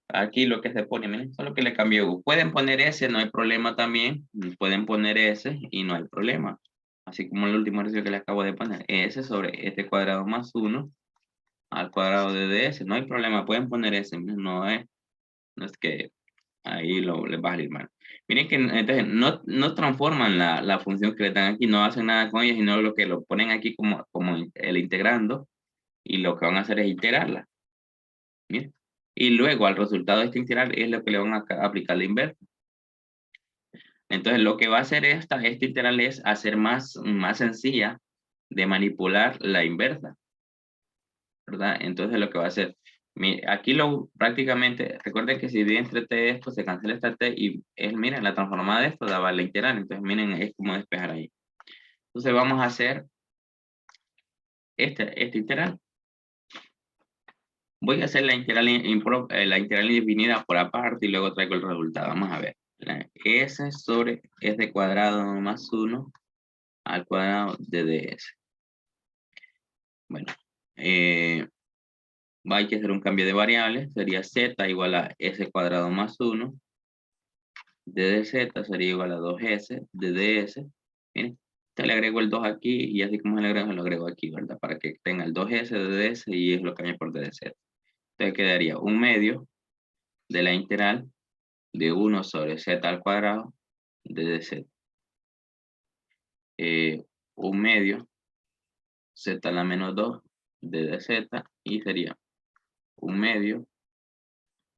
Aquí lo que se pone, miren, solo que le cambió u. Pueden poner s, no hay problema también. Pueden poner s y no hay problema. Así como el último ejercicio que le acabo de poner. S sobre este cuadrado más 1 al cuadrado de ds. No hay problema, pueden poner s. No es que ahí les va a salir mal. Miren que entonces no transforman la función que le dan aquí, no hacen nada con ella, sino lo que lo ponen aquí como el integrando y lo que van a hacer es integrarla. Miren. Y luego al resultado de este integral es lo que le van a aplicar la inversa. Entonces lo que va a hacer esta integral es hacer más sencilla de manipular la inversa, ¿verdad? Entonces lo que va a hacer, aquí prácticamente, recuerden que si divide entre t esto, se cancela esta t y miren, la transformada de esto daba la integral, entonces miren, es como despejar ahí. Entonces vamos a hacer este integral. Voy a hacer la integral indefinida por aparte y luego traigo el resultado. Vamos a ver. S sobre s cuadrado más 1 al cuadrado de ds. Bueno, hay que hacer un cambio de variables. Sería z igual a s cuadrado más 1 de dz sería igual a 2s de ds. Miren, te le agrego el 2 aquí y así como se lo agrego aquí, ¿verdad? Para que tenga el 2s de ds y es lo que cambia por dz. Entonces quedaría un medio de la integral de 1 sobre z al cuadrado de dz. Un medio z a la menos 2 de dz y sería un medio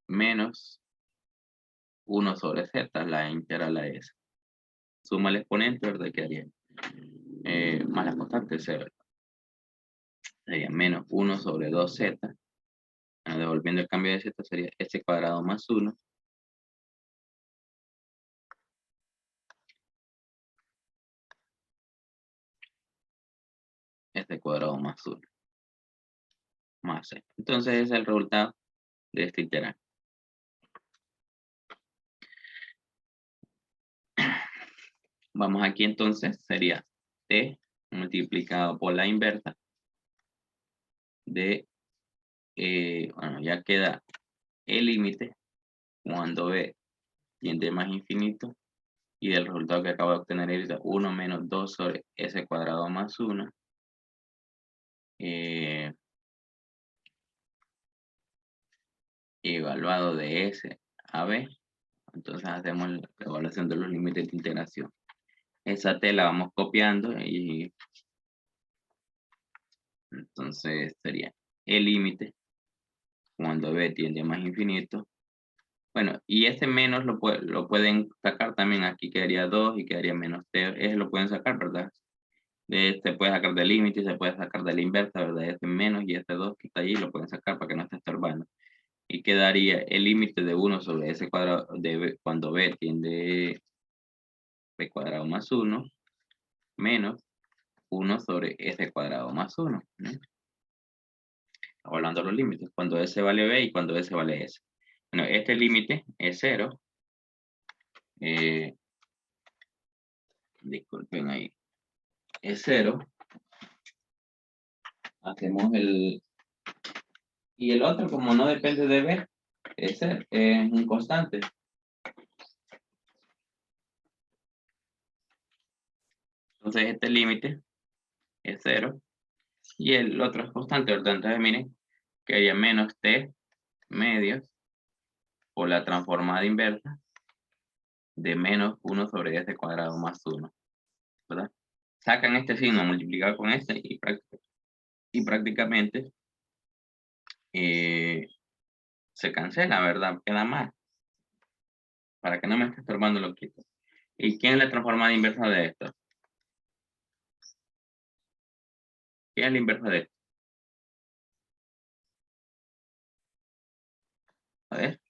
menos 1 sobre z, la integral a s. Suma el exponente, ¿verdad? Quedaría más la constante c, ¿verdad? Sería menos 1 sobre 2z. Devolviendo el cambio de z sería s cuadrado más 1. S cuadrado más 1. Más c. Entonces ese es el resultado de esta integral. Vamos aquí entonces, sería t multiplicado por la inversa de, bueno, ya queda el límite cuando b tiende más infinito y del resultado que acabo de obtener es 1 menos 2 sobre s cuadrado más 1 evaluado de s a b. Entonces hacemos la evaluación de los límites de integración. Esa t la vamos copiando y entonces sería el límite cuando b tiende a más infinito Bueno, y este menos lo pueden sacar también. Aquí quedaría 2 y quedaría menos t. Ese lo pueden sacar, ¿verdad? Se puede sacar del límite y se puede sacar de la inversa, ¿verdad? Este menos y este 2 que está ahí lo pueden sacar para que no esté estorbando. Y quedaría el límite de 1 sobre ese cuadrado cuando b tiende b cuadrado más 1 menos 1 sobre s cuadrado más 1. ¿no? Hablando de los límites, cuando s vale b y cuando s vale s. Bueno, este límite es 0. Disculpen ahí. Es 0. Hacemos el... Y el otro, como no depende de b, es un constante. Entonces este límite es 0. Y el otro es constante, ¿verdad? Entonces miren, que haya menos t medios por la transformada inversa de menos 1 sobre s cuadrado más 1. ¿Verdad? Sacan este signo multiplicado con este y prácticamente se cancela, ¿verdad? Queda más. Para que no me esté estorbando lo quito. ¿Y quién es la transformada inversa de esto? ¿Quién es la inversa de esto? A ver.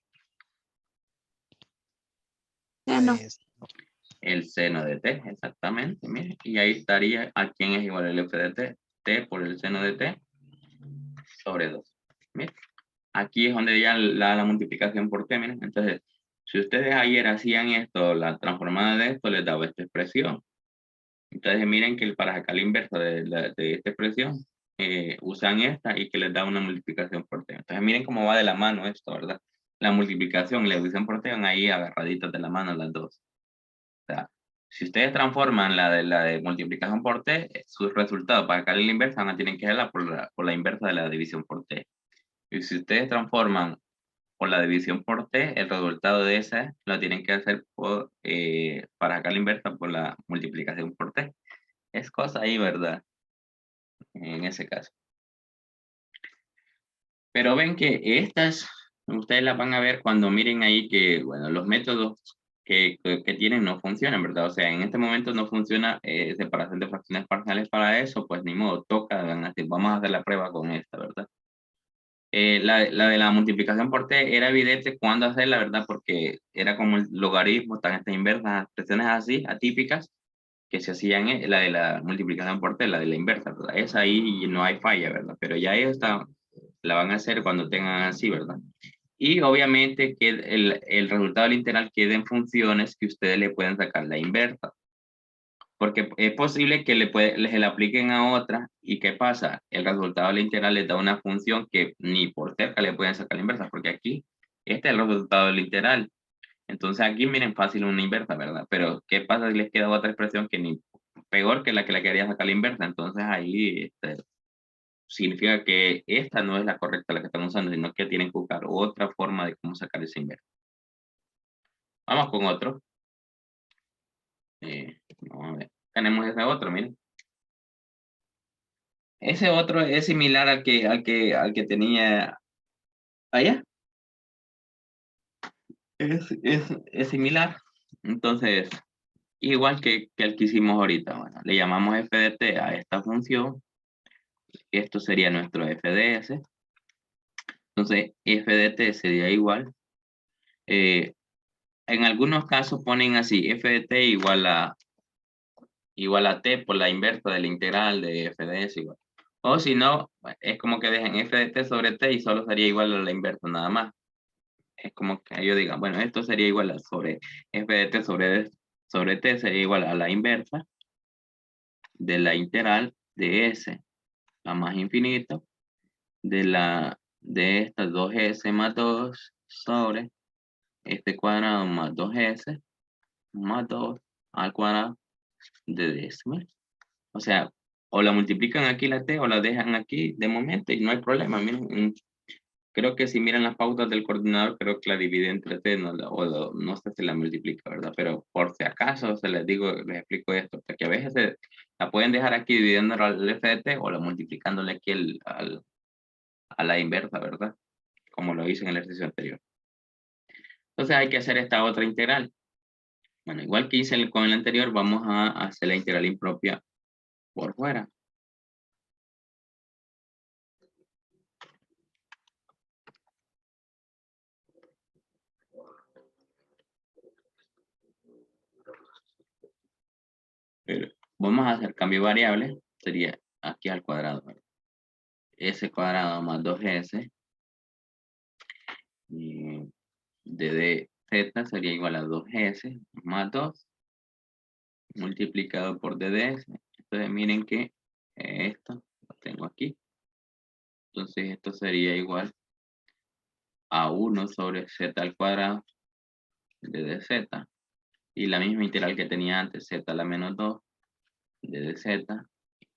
Seno.
El seno de t, exactamente. Mire. Y ahí estaría a quién es igual el f de t. T por el seno de t sobre 2. Mire. Aquí es donde ya la multiplicación por t. Miren. Entonces, si ustedes ayer hacían esto, la transformada de esto les daba esta expresión. Entonces miren que para sacar la inversa de esta expresión, usan esta y que les da una multiplicación por t. Entonces miren cómo va de la mano esto, ¿verdad? La multiplicación y la división por t van ahí agarraditas de la mano las dos. O sea, si ustedes transforman la de multiplicación por t, sus resultados para sacar la inversa van a tener que hacerla por la inversa de la división por t. Y si ustedes transforman por la división por t, el resultado de esa lo tienen que hacer para sacar la inversa por la multiplicación por t. Es cosa ahí, ¿verdad? En ese caso. Pero ven que estas, ustedes las van a ver cuando miren ahí que, bueno, los métodos que tienen no funcionan, ¿verdad? O sea, en este momento no funciona separación de fracciones parciales para eso, pues ni modo, toca, vamos a hacer la prueba con esta, ¿verdad? La de la multiplicación por t era evidente cuándo hacerla, ¿verdad? Porque era como el logaritmo, tan estas inversas, expresiones así, atípicas, que se hacían la de la multiplicación por t, la de la inversa, ¿verdad? Esa ahí no hay falla, ¿verdad? Pero ya esta la van a hacer cuando tengan así, ¿verdad? Y obviamente que el resultado literal quede en funciones que ustedes le pueden sacar la inversa. Porque es posible que se le apliquen a otra y ¿qué pasa? El resultado literal les da una función que ni por cerca le pueden sacar la inversa, porque aquí este es el resultado literal. Entonces aquí miren fácil una inversa, ¿verdad? Pero ¿qué pasa si les queda otra expresión que ni peor que la quería sacar la inversa? Entonces ahí significa que esta no es la correcta la que están usando, sino que tienen que buscar otra forma de cómo sacar esa inversa. Vamos con otro. Vamos a ver. Tenemos ese otro, miren. Ese otro es similar al que tenía allá. Es similar. Entonces, igual que el que hicimos ahorita. Bueno, le llamamos f de t a esta función. Esto sería nuestro f de s. Entonces, f de t sería igual. En algunos casos ponen así, f de t igual a t por la inversa de la integral de f de s igual. O si no, es como que dejen f de t sobre t y solo sería igual a la inversa nada más. Es como que ellos digan, bueno, esto sería igual a sobre f de t sobre t sería igual a la inversa de la integral de s a más infinito de estas 2s más 2 sobre este cuadrado más 2s más 2 al cuadrado de décima. O sea, o la multiplican aquí la t o la dejan aquí de momento y no hay problema. Miren, creo que si miran las pautas del coordinador, creo que la divide entre t no sé si la multiplica, ¿verdad? Pero por si acaso se les digo, les explico esto, porque a veces la pueden dejar aquí dividiendo al f de t o la multiplicándole aquí a la inversa, ¿verdad? Como lo hice en el ejercicio anterior. Entonces hay que hacer esta otra integral. Bueno, igual que hice con el anterior, vamos a hacer la integral impropia por fuera. Pero vamos a hacer cambio de variable, sería aquí al cuadrado. S cuadrado más 2S. Y de dz sería igual a 2S más 2 multiplicado por ddS. Entonces miren que esto lo tengo aquí. Entonces esto sería igual a 1 sobre z al cuadrado de dz. Y la misma integral que tenía antes, z a la menos 2 de dz.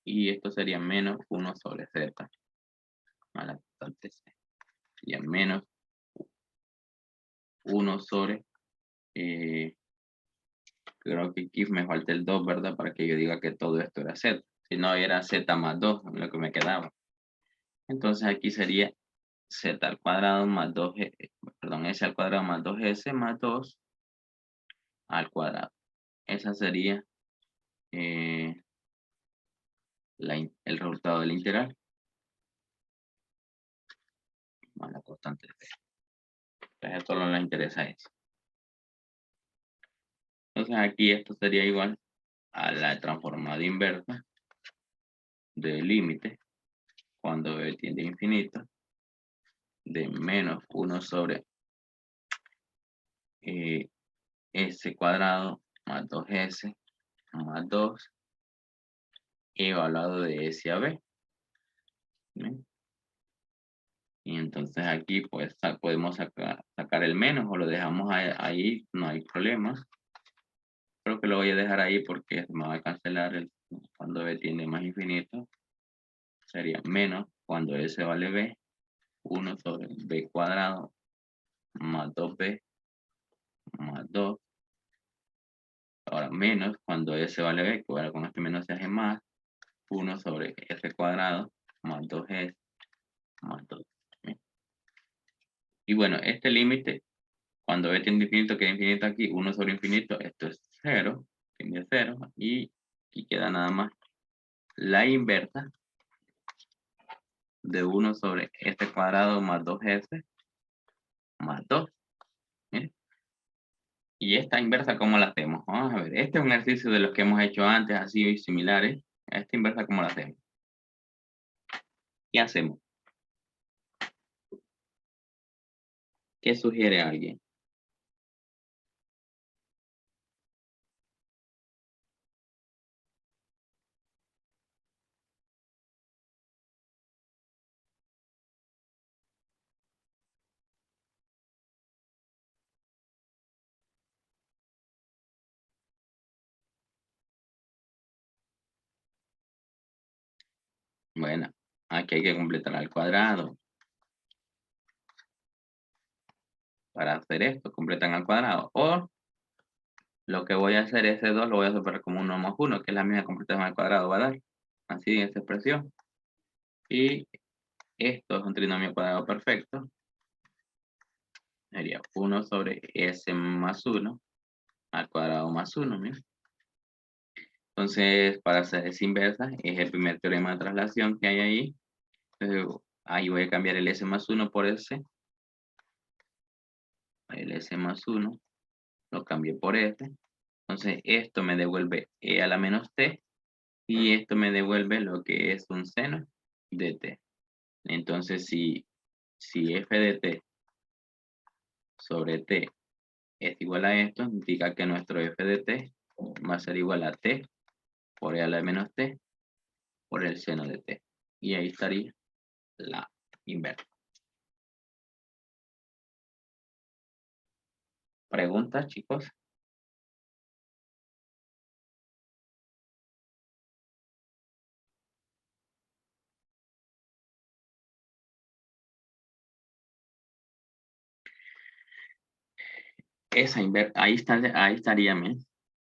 Y esto sería menos 1 sobre z. A la constante c. Sería menos 1 sobre... creo que aquí me falta el 2, ¿verdad? Para que yo diga que todo esto era z. Si no, era z más 2, lo que me quedaba. Entonces aquí sería z al cuadrado más 2, perdón, s al cuadrado más 2s más 2 al cuadrado. Esa sería el resultado de la integral. Más la constante c. Entonces esto no nos interesa eso. Entonces aquí esto sería igual a la transformada inversa del límite cuando b tiende a infinito de menos 1 sobre s cuadrado más 2s más 2 evaluado de s a b. ¿Bien? Y entonces aquí pues podemos sacar el menos o lo dejamos ahí, no hay problema. Creo que lo voy a dejar ahí porque me va a cancelar cuando b tiende más infinito. Sería menos cuando s vale b, 1 sobre b cuadrado más 2b más 2. Ahora menos cuando s vale b, que ahora con este menos se hace más, 1 sobre s cuadrado más 2s más 2. ¿Bien? Y bueno, este límite, cuando b tiende a infinito, queda infinito aquí, 1 sobre infinito, esto es 0, tiende a 0, y aquí queda nada más la inversa de 1 sobre s cuadrado más 2s más 2. ¿Bien? Y esta inversa, ¿cómo la hacemos? Vamos a ver, este es un ejercicio de los que hemos hecho antes, así similares. Esta inversa, ¿cómo la hacemos? ¿Qué hacemos? ¿Qué sugiere alguien? Bueno, aquí hay que completar al cuadrado. Para hacer esto, completan al cuadrado. O lo que voy a hacer, ese 2 lo voy a separar como 1 más 1, que es la misma completación al cuadrado, va a dar. Así en esta expresión. Y esto es un trinomio cuadrado perfecto. Sería 1 sobre s más 1 al cuadrado más 1. ¿Bien? Entonces, para hacer esa inversa, es el primer teorema de traslación que hay ahí. Entonces, ahí voy a cambiar el s más 1 por s. El s más 1 lo cambié por s. Entonces, esto me devuelve e a la menos t. Y esto me devuelve lo que es un seno de t. Entonces, si f de t sobre t es igual a esto, indica que nuestro f de t va a ser igual a t por e a la menos t por el seno de t. Y ahí estaría la inversa. ¿Preguntas, chicos? Esa inversa, ahí estaría bien.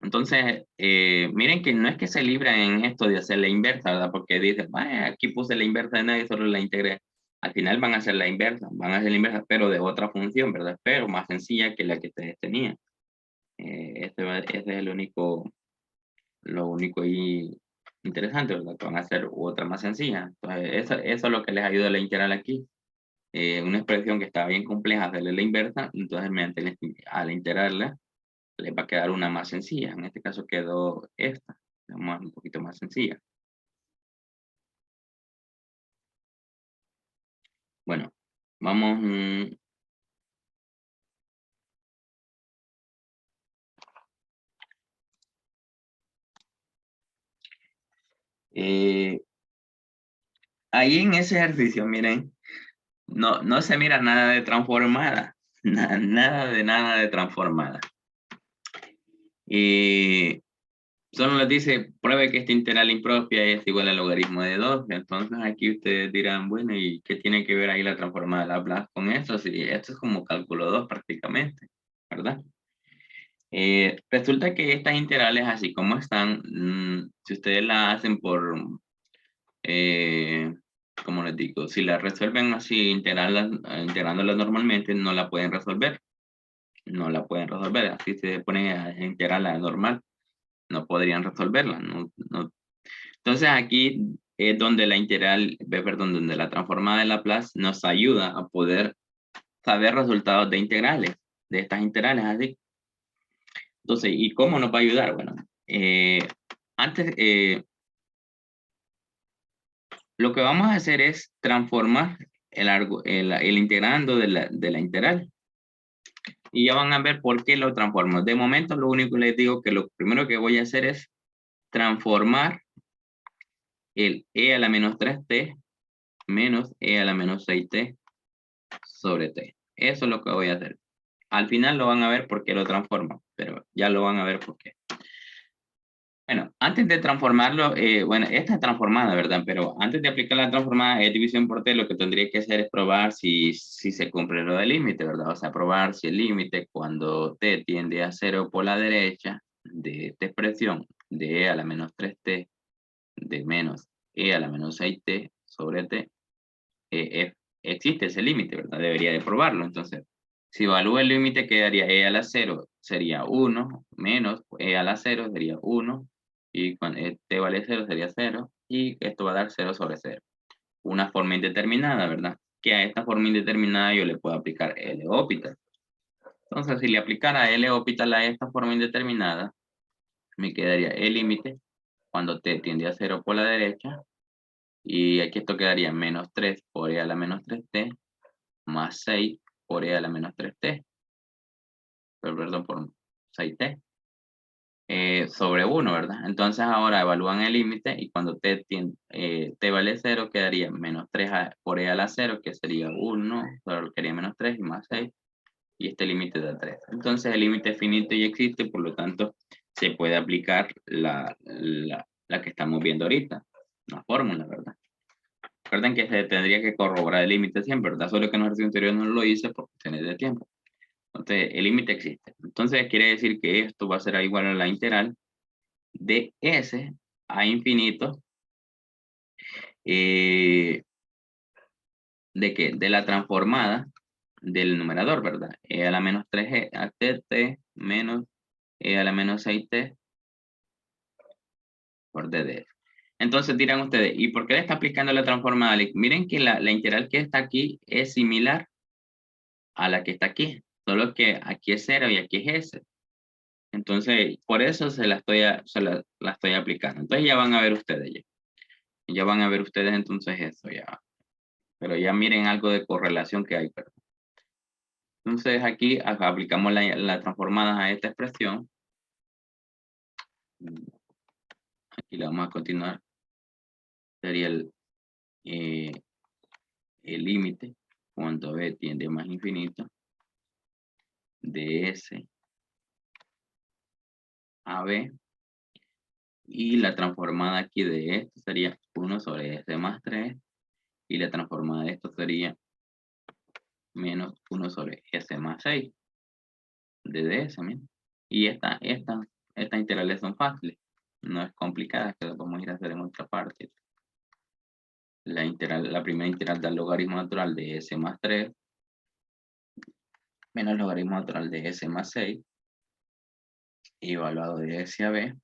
Entonces, miren que no es que se libra en esto de hacer la inversa, ¿verdad? Porque dice, aquí puse la inversa de nada y solo la integré. Al final van a hacer la inversa, pero de otra función, ¿verdad? Pero más sencilla que la que ustedes tenían. Este es lo único y interesante, ¿verdad? Que van a hacer otra más sencilla. Entonces, eso es lo que les ayuda a la integral aquí. Una expresión que está bien compleja, hacerle la inversa, entonces al integrarla, les va a quedar una más sencilla. En este caso quedó esta, un poquito más sencilla. Bueno, vamos. Ahí en ese ejercicio, miren, no se mira nada de transformada. Nada de transformada. Y solo les dice, pruebe que esta integral impropia es igual al logaritmo de 2. Entonces aquí ustedes dirán, bueno, ¿y qué tiene que ver ahí la transformada de Laplace con esto? Sí, esto es como cálculo 2 prácticamente, ¿verdad? Resulta que estas integrales, así como están, si ustedes las hacen por, como les digo, si las resuelven así, integrándolas normalmente, no la pueden resolver. No la pueden resolver, así se pone a integrarla normal. No podrían resolverla. Entonces aquí es donde la integral, perdón, donde la transformada de Laplace nos ayuda a poder saber resultados de integrales, de estas integrales así. Entonces, ¿y cómo nos va a ayudar? Bueno, lo que vamos a hacer es transformar el integrando de la integral. Y ya van a ver por qué lo transformo. De momento, lo único que les digo que lo primero que voy a hacer es transformar el e a la menos 3t menos e a la menos 6t sobre t. Eso es lo que voy a hacer. Al final lo van a ver por qué lo transformo, pero ya lo van a ver por qué. Bueno, antes de transformarlo, bueno, esta es transformada, ¿verdad? Pero antes de aplicar la transformada de división por t, lo que tendría que hacer es probar si se cumple lo del límite, ¿verdad? O sea, probar si el límite cuando t tiende a 0 por la derecha de esta expresión de e a la menos 3t de menos e a la menos 6t sobre t, existe ese límite, ¿verdad? Debería de probarlo. Entonces, si evalúo el límite, quedaría e a la 0 sería 1, menos e a la 0 sería 1, y cuando t vale 0 sería 0, y esto va a dar 0 sobre 0. Una forma indeterminada, ¿verdad? Que a esta forma indeterminada yo le puedo aplicar L'Hopital. Entonces, si le aplicara L'Hopital a esta forma indeterminada, me quedaría el límite cuando t tiende a 0 por la derecha, y aquí esto quedaría menos 3 por e a la menos 3t, más 6 por e a la menos 3t, perdón, por 6t, sobre 1, ¿verdad? Entonces ahora evalúan el límite y cuando t vale 0 quedaría menos 3 por e a la 0, que sería 1, solo quedaría menos 3 y más 6, y este límite da 3. Entonces el límite es finito y existe, por lo tanto se puede aplicar la que estamos viendo ahorita, la fórmula, ¿verdad? Recuerden que se tendría que corroborar el límite siempre, ¿verdad? Solo que en el ejercicio anterior no lo hice por cuestiones de tiempo. Entonces, el límite existe. Entonces, quiere decir que esto va a ser igual a la integral de s a infinito. ¿De qué? De la transformada del numerador, ¿verdad? E a la menos 3 a t menos e a la menos 6t por ddf. Entonces dirán ustedes, ¿y por qué le está aplicando la transformada? Miren que la integral que está aquí es similar a la que está aquí, solo que aquí es 0 y aquí es s. Entonces, por eso la estoy aplicando. Entonces ya van a ver ustedes ya. Ya van a ver ustedes entonces eso ya. Pero ya miren algo de correlación que hay, perdón. Entonces aquí aplicamos la transformada a esta expresión. Aquí la vamos a continuar. Sería el límite cuando b tiende más infinito de s a b. Y la transformada aquí de esto sería 1 sobre s más 3. Y la transformada de esto sería menos 1 sobre s más 6 de ds. Y estas integrales son fáciles. No es complicada, que lo podemos ir a hacer en otra parte. la primera integral del logaritmo natural de s más 3 menos el logaritmo natural de s más 6 evaluado de s a b.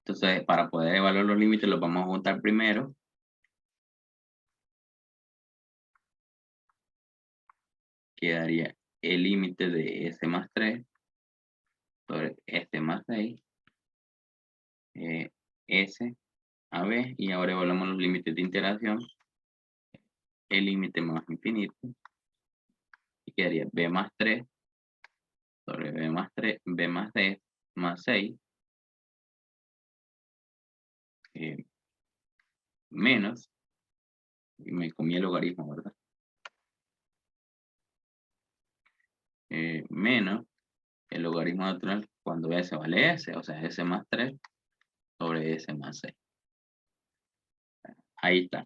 Entonces, para poder evaluar los límites, los vamos a juntar primero. Quedaría el límite de s más 3 sobre s más 6, s a b, y ahora evaluamos los límites de integración. El límite más infinito, y quedaría b más 3 sobre b más 3, b más d más 6, menos, y me comí el logaritmo, ¿verdad? Menos el logaritmo natural cuando s vale s, o sea, s más 3 sobre s más 6. Ahí está.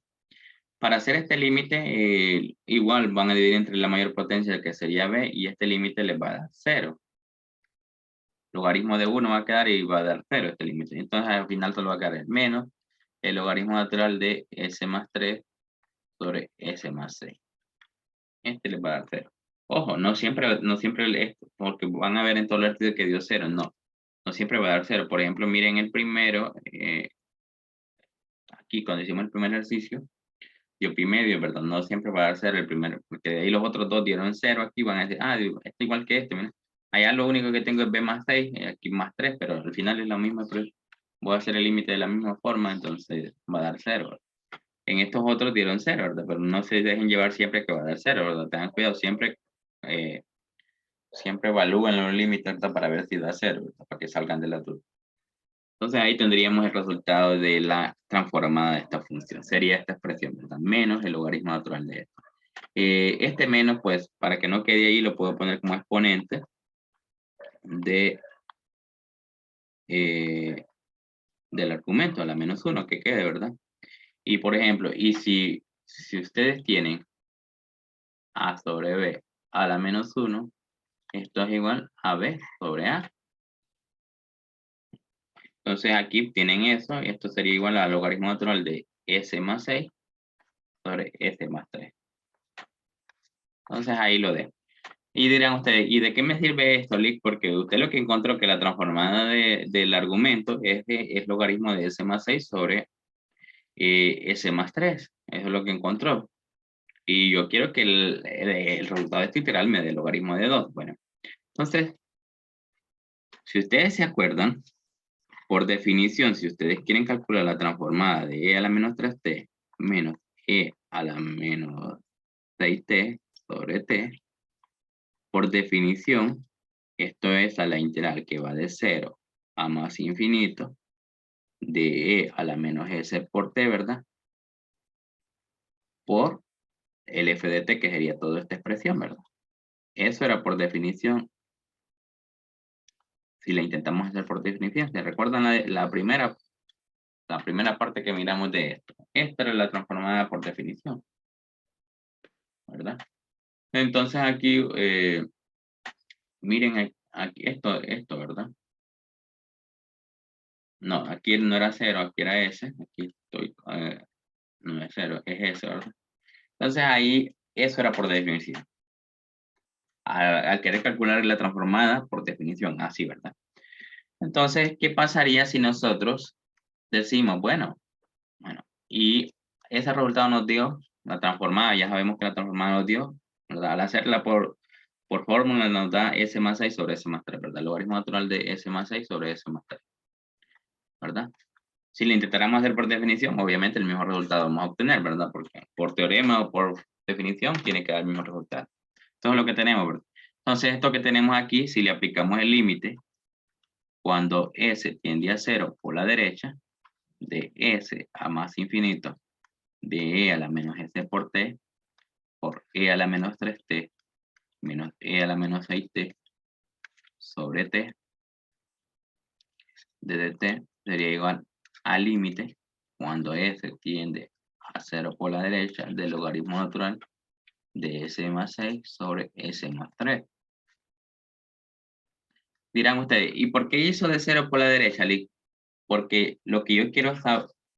Para hacer este límite, igual van a dividir entre la mayor potencia, que sería b, y este límite les va a dar 0. Logaritmo de 1 va a quedar y va a dar 0 este límite. Entonces al final solo va a quedar el menos el logaritmo natural de s más 3 sobre s más 6. Este les va a dar 0. Ojo, no siempre esto, porque van a ver en todo el artículo que dio 0. No siempre va a dar 0. Por ejemplo, miren el primero, aquí cuando hicimos el primer ejercicio, dio pi medio, ¿verdad? No siempre va a dar 0 el primero, porque de ahí los otros dos dieron 0, aquí van a decir, esto es igual que este, mira. Allá lo único que tengo es b más 6, aquí más 3, pero al final es la misma, pero voy a hacer el límite de la misma forma, entonces va a dar 0. En estos otros dieron 0, ¿verdad? Pero no se dejen llevar siempre que va a dar 0, ¿verdad? Tengan cuidado, siempre evalúen los límites, ¿verdad? Para ver si da 0, ¿verdad? Para que salgan de la duda. Entonces ahí tendríamos el resultado de la transformada de esta función. Sería esta expresión, ¿verdad? Menos el logaritmo natural de esto. Este menos, pues, para que no quede ahí, lo puedo poner como exponente del argumento, a la menos 1, que quede, ¿verdad? Y por ejemplo, y si ustedes tienen a sobre b a la menos 1, esto es igual a b sobre a. Entonces aquí tienen eso, y esto sería igual al logaritmo natural de s más 6 sobre s más 3. Entonces ahí lo dejo. Y dirán ustedes, ¿y de qué me sirve esto, Lick? Porque usted lo que encontró que la transformada del argumento es logaritmo de s más 6 sobre s más 3. Eso es lo que encontró. Y yo quiero que el resultado de este integral me dé el logaritmo de 2. Bueno, entonces, si ustedes se acuerdan, por definición, si ustedes quieren calcular la transformada de e a la menos 3t menos e a la menos 6t sobre t, por definición, esto es a la integral que va de 0 a más infinito de e a la menos s por t, ¿verdad? Por el f de t, que sería toda esta expresión, ¿verdad? Eso era por definición. Si la intentamos hacer por definición, ¿se recuerdan la primera parte que miramos de esto? Esta era la transformada por definición, ¿verdad? Entonces aquí, miren aquí esto, ¿verdad? No, aquí no era 0, aquí era s. Aquí estoy, no es 0, es s, ¿verdad? Entonces ahí, eso era por definición. Al querer calcular la transformada por definición, así, ¿verdad? Entonces, ¿qué pasaría si nosotros decimos, bueno, y ese resultado nos dio la transformada, ya sabemos que la transformada nos dio, ¿verdad? Al hacerla por fórmula nos da s más 6 sobre s más 3, ¿verdad? El logaritmo natural de s más 6 sobre s más 3, ¿verdad? Si lo intentáramos hacer por definición, obviamente el mismo resultado vamos a obtener, ¿verdad? Porque por teorema o por definición tiene que dar el mismo resultado. Entonces lo que tenemos, ¿verdad? Entonces esto que tenemos aquí, si le aplicamos el límite, cuando s tiende a 0 por la derecha, de s a más infinito, de e a la menos s por t, por e a la menos 3t, menos e a la menos 6t, sobre t, de dt sería igual al límite, cuando s tiende a 0 por la derecha, del logaritmo natural de s más 6 sobre s más 3. Dirán ustedes, ¿y por qué hizo de 0 por la derecha, Lick? Porque lo que yo quiero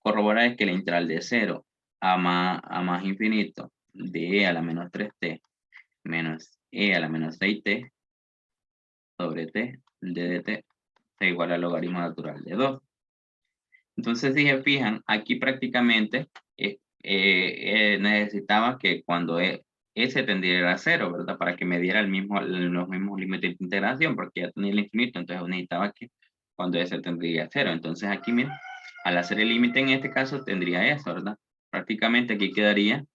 corroborar es que la integral de 0 a más infinito de e a la menos 3t menos e a la menos 6t sobre t de dt es igual al logaritmo natural de 2. Entonces, si se fijan, aquí prácticamente necesitaba que cuando S tendiera a 0, ¿verdad? Para que me diera los mismos límites de integración, porque ya tenía el infinito, entonces necesitaba que cuando S tendría a 0. Entonces aquí, miren, al hacer el límite en este caso tendría eso, ¿verdad? Prácticamente aquí quedaría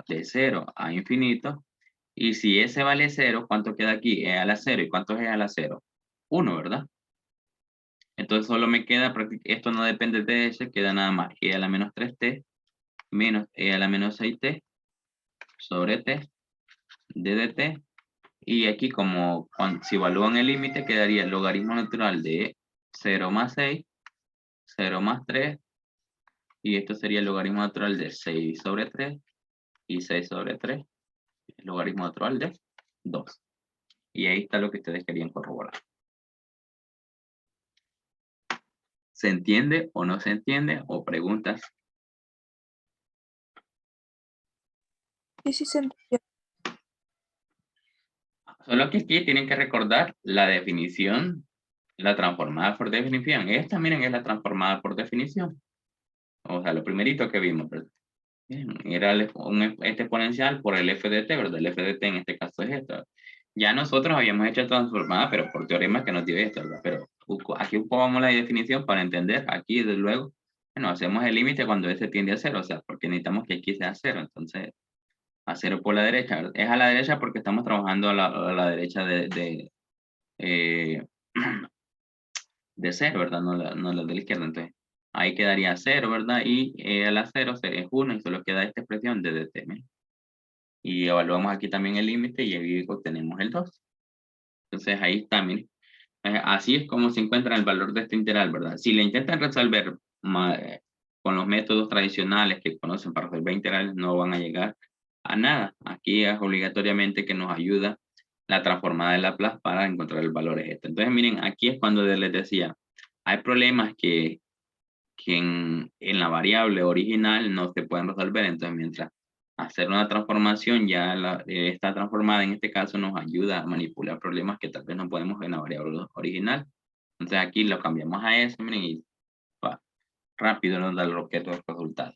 de 0 a infinito. Y si S vale 0, ¿cuánto queda aquí? E a la 0. ¿Y cuánto es E a la 0? 1, ¿verdad? Entonces solo me queda, esto no depende de S, queda nada más E a la menos 3t menos E a la menos 6t sobre t de dt. Y aquí como si evalúan el límite quedaría el logaritmo natural de 0 más 6, 0 más 3, y esto sería el logaritmo natural de 6 sobre 3 y 6 sobre 3, el logaritmo natural de 2. Y ahí está lo que ustedes querían corroborar. ¿Se entiende o no se entiende? ¿O preguntas?
Sí, se entendió.
Solo que aquí tienen que recordar la definición, la transformada por definición. Esta, miren, es la transformada por definición. O sea, lo primerito que vimos, ¿verdad? Bien, era este exponencial por el f de t, ¿verdad? El f de t en este caso es esto. Ya nosotros habíamos hecho transformada, pero por teorema que nos dio esto, ¿verdad? Pero aquí ocupamos la definición para entender. Aquí, desde luego, bueno, hacemos el límite cuando s tiende a 0, o sea, porque necesitamos que aquí sea 0. Entonces, a 0 por la derecha, ¿verdad? Es a la derecha porque estamos trabajando a la derecha de 0, ¿verdad? No la de la izquierda. Entonces, ahí quedaría 0, ¿verdad? Y a la 0 sería 1 y solo queda esta expresión de dt. Y evaluamos aquí también el límite y ahí obtenemos el 2. Entonces, ahí también. Así es como se encuentra el valor de este integral, ¿verdad? Si le intentan resolver con los métodos tradicionales que conocen para resolver integrales, no van a llegar a nada. Aquí es obligatoriamente que nos ayuda la transformada de Laplace para encontrar el valor este. Entonces, miren, aquí es cuando les decía, hay problemas que en la variable original no se pueden resolver. Entonces, mientras hacer una transformación, ya esta transformada en este caso nos ayuda a manipular problemas que tal vez no podemos en la variable original. Entonces aquí lo cambiamos a eso, miren, y rápido nos da el objeto de resultado.